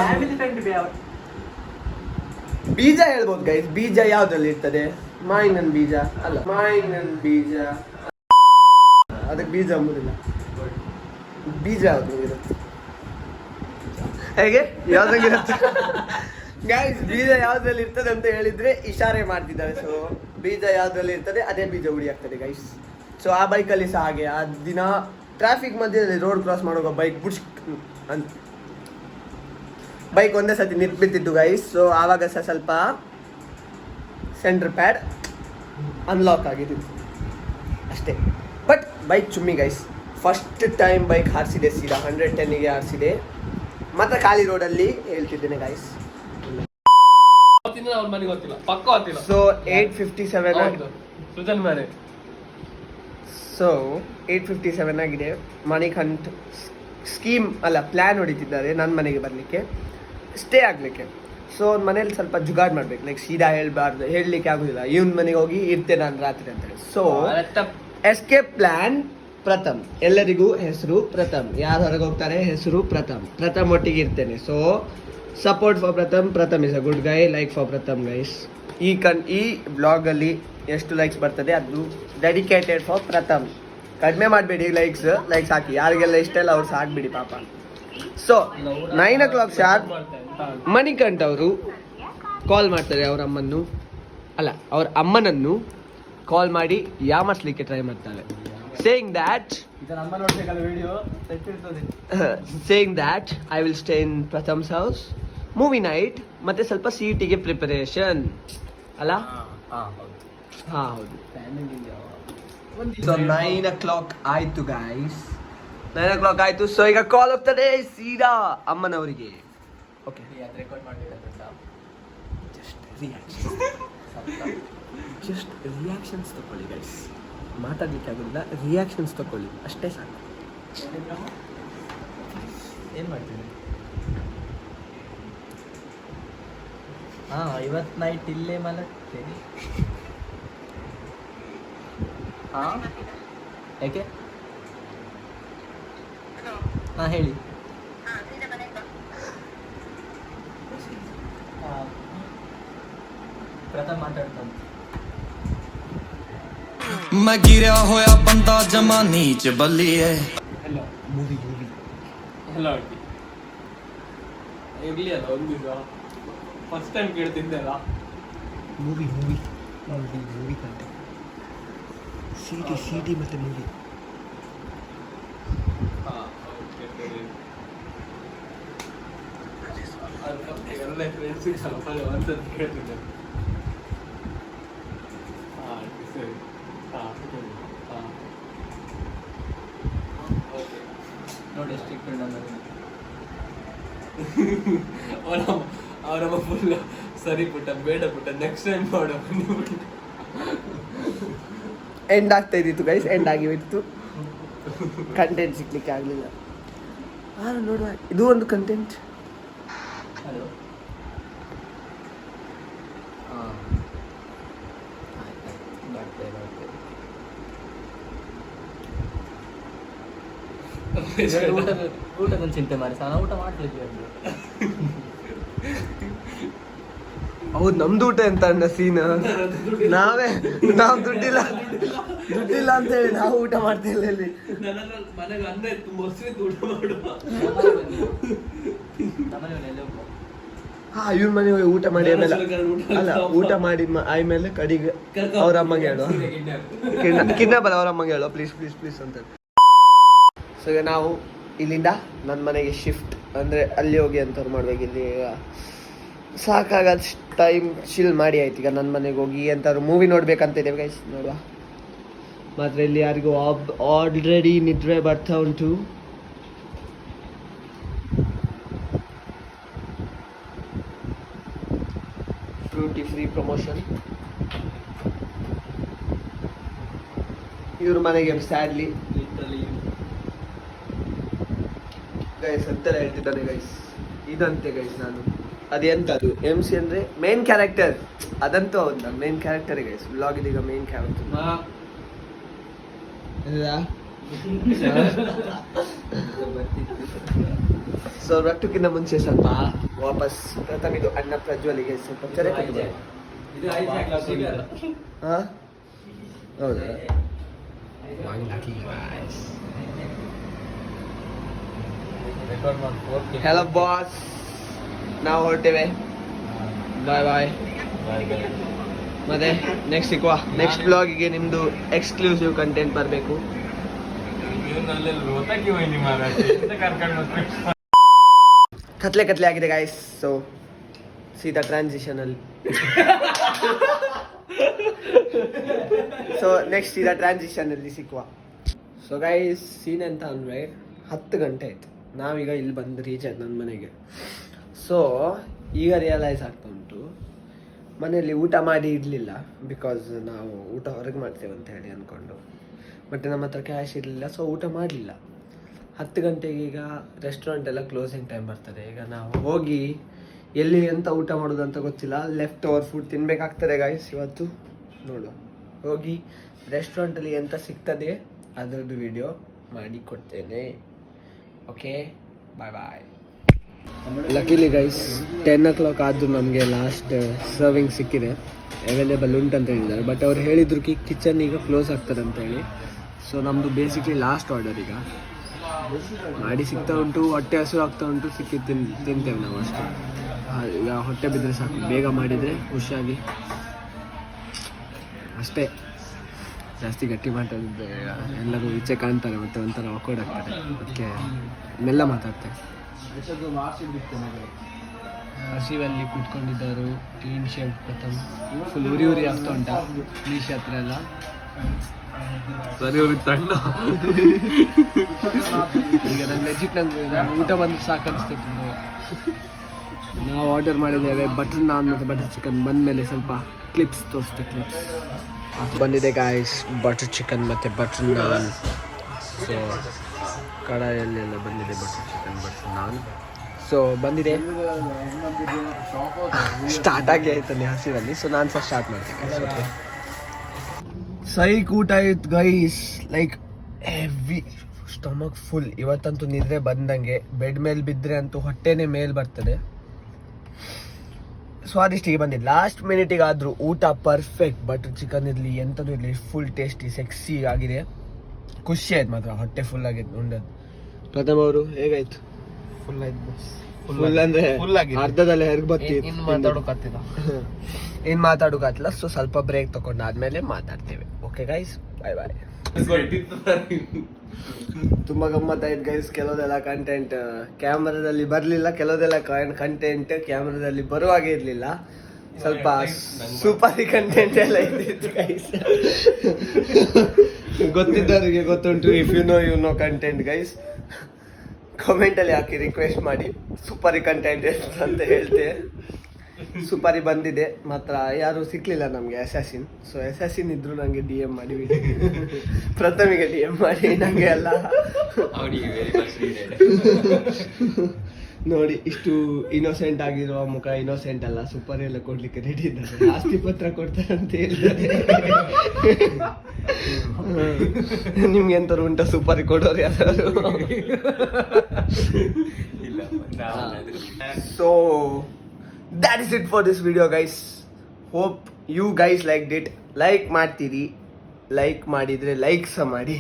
ಬೀಜ ಹೇಳ್ಬೋದು ಗೈಸ್. ಬೀಜ ಯಾವ್ದ್ರಲ್ಲಿ ಇರ್ತದೆ? ಮಾವಿನ ಬೀಜ ಅಲ್ಲ, ಮಾವಿನ ಬೀಜ, ಅದಕ್ಕೆ ಬೀಜ ಅಂಬುದಿಲ್ಲ. ಬೀಜ ಯಾವ್ದು ಇರುತ್ತೆ? ಹೇಗೆ ಯಾವ್ದಂಗಿರುತ್ತೆ ಗೈಸ್? ಬೀಜ ಯಾವ್ದ್ರಲ್ಲಿ ಇರ್ತದೆ ಅಂತ ಹೇಳಿದ್ರೆ ಇಶಾರೆ ಮಾಡ್ತಿದ್ದಾರೆ. ಸೊ ಬೀಜ ಯಾವ್ದ್ರಲ್ಲಿ ಇರ್ತದೆ ಅದೇ ಬೀಜ ಹುಡಿ ಆಗ್ತದೆ ಗೈಸ್. ಸೊ ಆ ಬೈಕಲ್ಲಿ ಸಹ ಹಾಗೆ ಆ ದಿನ ಟ್ರಾಫಿಕ್ ಮಧ್ಯದಲ್ಲಿ ರೋಡ್ ಕ್ರಾಸ್ ಮಾಡುವಾಗ ಬೈಕ್ ಅಂತ ಬೈಕ್ ಒಂದೇ ಸತಿ ನಿಂತ್ಬಿಟ್ಟಿತ್ತು ಗೈಸ್. ಸೊ ಆವಾಗ ಸಹ ಸ್ವಲ್ಪ ಸೆಂಟರ್ ಪ್ಯಾಡ್ ಅನ್ಲಾಕ್ ಆಗಿದ್ದು ಅಷ್ಟೇ. ಬಟ್ ಬೈಕ್ ಚುಮ್ಮಿ ಗೈಸ್, ಫಸ್ಟ್ ಟೈಮ್ ಬೈಕ್ ಹಾರಿಸಿದೆ, ಸೀದಾ 110ಗೆ ಹಾರಿಸಿದೆ. ಮತ್ತೆ ಖಾಲಿ ರೋಡಲ್ಲಿ ಹೇಳ್ತಿದ್ದೇನೆ ಗೈಸ್. ಅವ್ರ ಮನೆಗೆ ಗೊತ್ತಿಲ್ಲ, ಪಕ್ಕ ಗೊತ್ತಿಲ್ಲ. ಸೊ 8:57 ಸುಜನ್ ಮನೆ. ಸೊ 8:57 ಆಗಿದೆ. ಮಣಿಕಂಠ್ ಸ್ಕೀಮ್ ಅಲ್ಲ ಪ್ಲ್ಯಾನ್ ಹೊಡಿತಿದ್ದಾರೆ ನನ್ನ ಮನೆಗೆ ಬರಲಿಕ್ಕೆ, ಸ್ಟೇ ಆಗಲಿಕ್ಕೆ. ಸೊ ಮನೇಲಿ ಸ್ವಲ್ಪ ಜುಗಾಡ್ ಮಾಡ್ಬೇಕು, ಲೈಕ್ ಸೀದಾ ಹೇಳ್ಬಾರ್ದು, ಹೇಳಲಿಕ್ಕೆ ಆಗೋದಿಲ್ಲ ಇವನ್ ಮನೆಗೆ ಹೋಗಿ ಇರ್ತೇನೆ ನಾನು ರಾತ್ರಿ ಅಂತೇಳಿ. ಸೊ ಎಸ್ಕೇಪ್ ಪ್ಲ್ಯಾನ್ ಪ್ರಥಮ್, ಎಲ್ಲರಿಗೂ ಹೆಸರು ಪ್ರಥಮ್, ಯಾರು ಹೊರಗೆ ಹೋಗ್ತಾರೆ ಹೆಸರು ಪ್ರಥಮ್ ಒಟ್ಟಿಗೆ ಇರ್ತೇನೆ. So support for Pratham is a good Guy, like for Pratham guys. ಈ ಬ್ಲಾಗಲ್ಲಿ ಎಷ್ಟು ಲೈಕ್ಸ್ ಬರ್ತದೆ ಅದು ಡೆಡಿಕೇಟೆಡ್ ಫಾರ್ ಪ್ರಥಮ್. ಕಡಿಮೆ ಮಾಡಬೇಡಿ ಲೈಕ್ಸ್ ಹಾಕಿ, ಯಾರಿಗೆಲ್ಲ ಇಷ್ಟ ಇಲ್ಲ ಅವ್ರು ಸಹ ಹಾಕ್ಬಿಡಿ ಪಾಪ. ಸೊ 9 o'clock ಶಾರ್ಪ್ ಮಣಿಕಂಠ್ ಅವರು ಕಾಲ್ ಮಾಡ್ತಾರೆ ಅವ್ರ ಅಮ್ಮನನ್ನು ಕಾಲ್ ಮಾಡಿ ಯಾಮರ್ಸ್ಲಿಕ್ಕೆ ಟ್ರೈ ಮಾಡ್ತಾರೆ. Saying that I will stay in Pratham's house, movie night, ಮತ್ತೆ ಸ್ವಲ್ಪ CETಗೆ ಪ್ರಿಪರೇಷನ್ ಅಲ್ಲ. ಹಾ ಹೌದು. ಸೊ 9 o'clock ಆಯ್ತು ಗೈಸ್, 9 o'clock ಆಯ್ತು. ಸೊ ಈಗ ಕಾಲ್ ಹೋಗ್ತದೆ ಸೀದಾ ಅಮ್ಮನವರಿಗೆ. ಓಕೆ, ರೆಕಾರ್ಡ್ ಮಾಡಬೇಕಂತ ಜಸ್ಟ್ ರಿಯಾಕ್ಷನ್ಸ್ ತಗೊಳ್ಳಿ ಗೈಸ್, ಮಾತಾಡ್ಲಿಕ್ಕೆ ಆಗೋದಿಲ್ಲ, ರಿಯಾಕ್ಷನ್ಸ್ ತಗೊಳ್ಳಿ ಅಷ್ಟೇ ಸಾಕು. ಏನು ಮಾಡ್ತೀನಿ? ಇವತ್ತು ನೈಟ್ ಇಲ್ಲೇ ಮಲಗ್ತೇನೆ. ಯಾಕೆ? ಹೇಳಿ. ಪ್ರಥಮ್ ಮಾತಾಡ್ತಾನೆ. मैं गिरा होया बंदा जमा नीच बल्ली है. ಮೂವಿ ಎಲ್ಲ ಒಟ್ಟಿ ಇರ್ಲಿ ಅಲ್ಲ ಒಂದು ದಿವಸ ಫಸ್ಟ್ ಟೈಮ್ ಕೇಳ್ತಿದ್ದೆ ಅಲ್ಲ. ಮೂವಿ ಕಂಟೆ CT ಮತ್ತೆ ಮೂವಿ. ಎಲ್ಲ ಫ್ರೆಂಡ್ಸಿಗೆ ಸ್ವಲ್ಪ ಒಂದ್ಸತಿ ಕೇಳ್ತಿದ್ದೆ. ಸರಿ. ನೋಡಿ ಎಷ್ಟು ಇಟ್ಟು ಅವರಮ್ಮ ಫುಲ್ ಸರಿ ಪುಟ್ಟ, ಬೇಡ ಪುಟ್ಟ, ನೆಕ್ಸ್ಟ್ ಟೈಮ್ ಮಾಡು. ಎಂಡ್ ಆಗ್ತಾ ಇದ್ದಿತ್ತು ಗೈಸ್, ಎಂಡ್ ಆಗಿಬಿಟ್ಟು ಕಂಟೆಂಟ್ ಸಿಗ್ಲಿಕ್ಕೆ ಆಗಲಿಲ್ಲ. ನೋಡುವ, ಇದು ಒಂದು ಕಂಟೆಂಟ್. ಹಲೋ. ಊಟದ ಚಿಂತೆ ಮಾಡಿ ಸಹ ಊಟ ಮಾಡ್ತಿದ್ವಿ. ಹೌದು, ನಮ್ದು ಊಟ ಎಂತ ಅಣ್ಣ ಸೀನ್, ನಾವು ದುಡ್ಡಿಲ್ಲ ಅಂತ ಹೇಳಿ ನಾವು ಊಟ ಮಾಡ್ತಿಲ್ಲ ಇಲ್ಲಿ. ಮನೆಗೆ ಅನ್ನ ಇತ್ತು, ಮೊಸರಿದ್ದು ಊಟ ಮಾಡುವ. ಇವ್ರ ಮನೆಗೆ ಹೋಗಿ ಊಟ ಮಾಡಿ ಆಮೇಲೆ ಊಟ ಮಾಡಿ ಆಮೇಲೆ ಕಡಿಗೆ ಅವ್ರ ಅಮ್ಮಗೆ ಹೇಳುವ, ಕಿಡ್ನಾಪ್ ಅಲ್ಲ, ಅವ್ರ ಅಮ್ಮಗೆ ಹೇಳುವ ಪ್ಲೀಸ್ ಅಂತ. ಸೊ ಈಗ ನಾವು ಇಲ್ಲಿಂದ ನನ್ನ ಮನೆಗೆ ಶಿಫ್ಟ್, ಅಂದರೆ ಅಲ್ಲಿ ಹೋಗಿ ಅಂಥವ್ರು ಮಾಡ್ಬೇಕು. ಇಲ್ಲಿ ಈಗ ಸಾಕಾಗದು, ಟೈಮ್ ಚಿಲ್ ಮಾಡಿ ಆಯ್ತು. ಈಗ ನನ್ನ ಮನೆಗೆ ಹೋಗಿ ಅಂಥವ್ರು ಮೂವಿ ನೋಡ್ಬೇಕಂತ ಇದ್ದೇವೆ ಗೈಸ್, ನೋಡುವ. ಮಾತ್ರ ಇಲ್ಲಿ ಯಾರಿಗೂ ಆಲ್ರೆಡಿ ನಿದ್ರೆ ಬರ್ತಾ ಉಂಟು. ಫ್ರೂಟಿ ಫ್ರೀ ಪ್ರಮೋಷನ್ ಇವ್ರ ಮನೆಗೆ ಸ್ಯಾಡ್ಲಿ ಗೈಸ್ ಅಂತೆಲ್ಲ ಹೇಳ್ತಿದ್ದಾನೆ ಗೈಸ್. ಇದಂತೆ ಗೈಸ್, ನಾನು ಅದೆಂತದು MC ಅಂದ್ರೆ ಮೇನ್ ಕ್ಯಾರೆಕ್ಟರ್, ಅದಂತೂ ಹೌದು, ಮೇನ್ ಕ್ಯಾರೆಕ್ಟರ್ ಗೈಸ್. ಬ್ಲಾಗ್ ಇದೀಗ ಮೇನ್ ಕ್ಯಾರೆಕ್ಟರ್. ಸೊ ರಟ್ಟಕ್ಕಿಂತ ಮುಂಚೆ ಸ್ವಲ್ಪ ವಾಪಸ್ ಪ್ರಥಮ ಇದು ಅಣ್ಣ ಪ್ರಜ್ವಲಿಗೆ ಸ್ವಲ್ಪ ಚರೆ ಕಟ್ಟಿ. ಹೌದಾ? ಹೆಲೋ ಬಾಸ್, ನಾವು ಹೊರಟೇವೆ. ಬಾಯ್ ಮತ್ತೆ ನೆಕ್ಸ್ಟ್ ಸಿಕ್ಕುವ ನೆಕ್ಸ್ಟ್ ಬ್ಲಾಗಿಗೆ ನಿಮ್ಮದು ಎಕ್ಸ್ಕ್ಲೂಸಿವ್ ಕಂಟೆಂಟ್ ಬರಬೇಕು. ಕತ್ಲೆ ಆಗಿದೆ ಗಾಯ್ಸ್. ಸೊ ಸೀದಾ ಟ್ರಾನ್ಸಿಷನಲ್ಲಿ ಸೊ ನೆಕ್ಸ್ಟ್ ಸೀದಾ ಟ್ರಾನ್ಸಿಷನಲ್ಲಿ ಸಿಕ್ಕುವ. ಸೊ ಗೈಸ್ ಸೀನ್ ಅಂತ ಅಂದರೆ 10 ಗಂಟೆ ಆಯ್ತು ನಾವೀಗ ಇಲ್ಲಿ ಬಂದು ರೀಚ್ ಆಯ್ತು ನನ್ನ ಮನೆಗೆ. ಸೊ ಈಗ ರಿಯಲೈಸ್ ಆಗ್ತಾ ಉಂಟು ಮನೆಯಲ್ಲಿ ಊಟ ಮಾಡಿ ಇರಲಿಲ್ಲ, ಬಿಕಾಸ್ ನಾವು ಊಟ ಹೊರಗೆ ಮಾಡ್ತೇವೆ ಅಂತ ಹೇಳಿ ಅಂದ್ಕೊಂಡು. ಮತ್ತು ನಮ್ಮ ಹತ್ರ ಕ್ಯಾಶ್ ಇರಲಿಲ್ಲ, ಸೊ ಊಟ ಮಾಡಲಿಲ್ಲ. 10 ಗಂಟೆಗೆ ಈಗ ರೆಸ್ಟೋರೆಂಟ್ ಎಲ್ಲ ಕ್ಲೋಸಿಂಗ್ ಟೈಮ್ ಬರ್ತದೆ. ಈಗ ನಾವು ಹೋಗಿ ಎಲ್ಲಿ ಎಂತ ಊಟ ಮಾಡೋದು ಅಂತ ಗೊತ್ತಿಲ್ಲ, ಲೆಫ್ಟ್ ಓವರ್ ಫುಡ್ ತಿನ್ನಬೇಕಾಗ್ತದೆ ಗಾಯ್ಸ್ ಇವತ್ತು. ನೋಡುವ, ಹೋಗಿ ರೆಸ್ಟೋರೆಂಟಲ್ಲಿ ಎಂತ ಸಿಗ್ತದೆ ಅದರದ್ದು ವಿಡಿಯೋ ಮಾಡಿ ಕೊಡ್ತೇನೆ. ಓಕೆ, ಬಾಯ್ ಬಾಯ್. ಲಕಿಲಿ ಗೈಸ್ 10 o'clock ಆದರೂ ನಮಗೆ ಲಾಸ್ಟ್ ಸರ್ವಿಂಗ್ ಸಿಕ್ಕಿದೆ, ಅವೈಲೇಬಲ್ ಉಂಟಂತ ಹೇಳಿದ್ದಾರೆ. ಬಟ್ ಅವ್ರು ಹೇಳಿದ್ರು ಕಿಚನ್ ಈಗ ಕ್ಲೋಸ್ ಆಗ್ತದೆ ಅಂತ ಹೇಳಿ. ಸೊ ನಮ್ಮದು ಬೇಸಿಕ್ಲಿ ಲಾಸ್ಟ್ ಆರ್ಡರ್ ಈಗ ಮಾಡಿ ಸಿಗ್ತಾ ಉಂಟು. ಹೊಟ್ಟೆ ಹಸಿರು ಆಗ್ತಾ ಉಂಟು, ತಿಂತೇವೆ ನಾವು ಅಷ್ಟೇ. ಈಗ ಹೊಟ್ಟೆ ಬಿದ್ದರೆ ಸಾಕು, ಬೇಗ ಮಾಡಿದರೆ ಖುಷಿಯಾಗಿ ಅಷ್ಟೇ. ಜಾಸ್ತಿ ಗಟ್ಟಿ ಮಾತಾಡಿದ್ರೆ ಎಲ್ಲರೂ ಈಚೆ ಕಾಣ್ತಾರೆ ಮತ್ತು ಒಂಥರ awkward ಆಗ್ತಾರೆ, ಅದಕ್ಕೆ ಮೆಲ್ಲ ಮಾತಾಡ್ತಾರೆ. ಹಸಿವಲ್ಲಿ ಕೂತ್ಕೊಂಡಿದ್ದರು. ಕ್ಲೀನ್ ಶೇಪ್ ಪ್ರಥಮ್ ಫುಲ್ ಉರಿ ಆಗ್ತಾ ಉಂಟಾ ಪ್ಲೀಶ್ ಹತ್ರ ಎಲ್ಲ ಸರಿ ಅವ್ರಿಗೆ ತಂಡ. ಈಗ ನನ್ನ ಲೆಜಿಟ್ ಊಟ ಬಂದು ಸಾಕನ್ನಿಸ್ತಿತ್ತು. ನಾವು ಆರ್ಡರ್ ಮಾಡಿದ್ದೇವೆ ಬಟರ್ ನಾನ್ ಮತ್ತು ಬಟರ್ ಚಿಕನ್. ಬಂದಮೇಲೆ ಸ್ವಲ್ಪ ಕ್ಲಿಪ್ಸ್ ತೋರಿಸ್ತೆ. ಕ್ಲಿಪ್ಸ್ ಬಂದಿದೆ ಗಾಯ್ಸ್, ಬಟರ್ ಚಿಕನ್ ಮತ್ತು ಬಟರ್ ನಾನ್. ಸೊ ಕಡಾಯಲ್ಲೆಲ್ಲ ಬಂದಿದೆ butter chicken butter naan. So ಬಂದಿದೆ, ಸ್ಟಾರ್ಟ್ ಆಗಿ ಆಯ್ತಾನೆ ಹಸಿರಲ್ಲಿ. ಸೊ ನಾನು ಫಸ್ಟ್ ಸ್ಟಾರ್ಟ್ ಮಾಡ್ತೀನಿ. ಸೈಕ್ ಊಟ ಆಯ್ತು guys, like heavy, stomach full. ಇವತ್ತಂತೂ ನಿದ್ರೆ ಬಂದಂಗೆ, ಬೆಡ್ ಮೇಲೆ ಬಿದ್ದರೆ ಅಂತೂ ಹೊಟ್ಟೆನೇ ಮೇಲೆ ಬರ್ತದೆ. ಸ್ವಾದಿಷ್ಟಿಗೆ ಬಂದಿದ್ದು ಲಾಸ್ಟ್ ಮಿನಿಟಿಗೆ ಆದರೂ ಊಟ ಪರ್ಫೆಕ್ಟ್. ಬಟರ್ ಚಿಕನ್ ಇರಲಿ ಎಂಥದ್ದು ಇರಲಿ ಫುಲ್ ಟೇಸ್ಟಿ ಸೆಕ್ಸಿ ಆಗಿದೆ. ಖುಷಿ ಆಯ್ತು ಮಾತ್ರ, ಹೊಟ್ಟೆ ಫುಲ್ ಆಗಿತ್ತು ಉಂಡದ್ದು. ಪ್ರಥಮ ಅವರು ಹೇಗಾಯ್ತು? ಫುಲ್ ಆಯ್ತು, ಫುಲ್ ಅಂದ್ರೆ ಅರ್ಧದಲ್ಲಿ ಹೆರ್ಗ್ ಬತ್ತಿ ಇನ್ನು ಮಾತಾಡೋಕತ್ತಿಲ್ಲ. ಇನ್ನು ಮಾತಾಡೋಕಾತಿಲ್ಲ. ಸೊ ಸ್ವಲ್ಪ ಬ್ರೇಕ್ ತಗೊಂಡಾದ್ಮೇಲೆ ಮಾತಾಡ್ತೇವೆ. ಓಕೆ ಗೈಸ್, ಬಾಯ್ ಬಾಯ್. ತುಂಬ ಗಮ್ಮತ್ತಾಯ್ತು ಗೈಸ್. ಕೆಲವುದೆಲ್ಲ ಕಂಟೆಂಟ್ ಕ್ಯಾಮ್ರಾದಲ್ಲಿ ಬರಲಿಲ್ಲ, ಕೆಲವುದೆಲ್ಲ ಕಂಟೆಂಟ್ ಕ್ಯಾಮ್ರಾದಲ್ಲಿ ಬರುವಾಗೆ ಇರಲಿಲ್ಲ. ಸ್ವಲ್ಪ ಸೂಪರ್ ಕಂಟೆಂಟ್ ಎಲ್ಲ ಇದ್ದಿತ್ತು ಗೈಸ್. ಗೊತ್ತಿದ್ದವರಿಗೆ ಗೊತ್ತುಂಟು. If you know content guys, ಕಾಮೆಂಟಲ್ಲಿ ಹಾಕಿ ರಿಕ್ವೆಸ್ಟ್ ಮಾಡಿ ಸೂಪರಿ ಕಂಟೆಂಟ್ ಅಂತ ಹೇಳ್ತೆ. ಸೂಪರಿ ಬಂದಿದೆ ಮಾತ್ರ. ಯಾರು ಸಿಕ್ಕಲಿಲ್ಲ ನಮಗೆ ಅಸಾಸಿನ್. ಸೊ ಅಸಾಸಿನ್ ಇದ್ರು ನನಗೆ DM ಮಾಡಿ, ಪ್ರಥಮಿಗೆ DM ಮಾಡಿ ನನಗೆ ಎಲ್ಲ ನೋಡಿ. ಇಷ್ಟು ಇನ್ನೋಸೆಂಟ್ ಆಗಿರುವ ಮುಖ ಇನ್ನೋಸೆಂಟ್ ಅಲ್ಲ, ಸೂಪರ್ ಎಲ್ಲ ಕೊಡ್ಲಿಕ್ಕೆ ರೆಡಿ ಇದ್ದಾರೆ. ಆಸ್ತಿ ಪತ್ರ ಕೊಡ್ತಾರೆ ಅಂತ ಹೇಳ್ತಾರೆ. ನಿಮ್ಗೆ ಎಂತಾರು ಉಂಟ ಸೂಪರ್ ಕೊಡೋರು ಯಾರು? So that is it for this video guys. Hope you guys liked it. Like ಮಾಡ್ತೀರಿ, ಲೈಕ್ ಮಾಡಿದರೆ ಲೈಕ್ ಸಹ ಮಾಡಿ.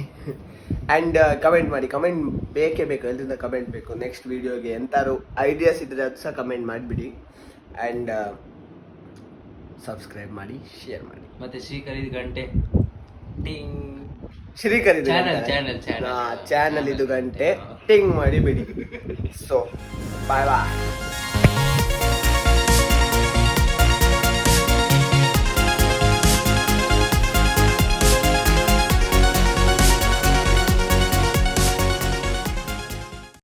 ಆ್ಯಂಡ್ ಕಮೆಂಟ್ ಮಾಡಿ. ಕಮೆಂಟ್ ಬೇಕೇ ಬೇಕು, ಎಲ್ಲಿಂದ ಕಮೆಂಟ್ ಬೇಕು. ನೆಕ್ಸ್ಟ್ ವೀಡಿಯೋಗೆ ಎಂತಾರು ಐಡಿಯಾಸ್ ಇದ್ದರೆ ಅದು ಸಹ ಕಮೆಂಟ್ ಮಾಡಿಬಿಡಿ. ಆ್ಯಂಡ್ ಸಬ್ಸ್ಕ್ರೈಬ್ ಮಾಡಿ, ಶೇರ್ ಮಾಡಿ. ಮತ್ತೆ ಶ್ರೀಕರಿದ ಗಂಟೆ ಟಿಂಗ್, ಶ್ರೀಕರಿದ ಚಾನಲ್ ಇದು ಗಂಟೆ ಟಿಂಗ್ ಮಾಡಿ ಬಿಡಿ. ಸೊ ಬಾಯ್ ಬಾಯ್.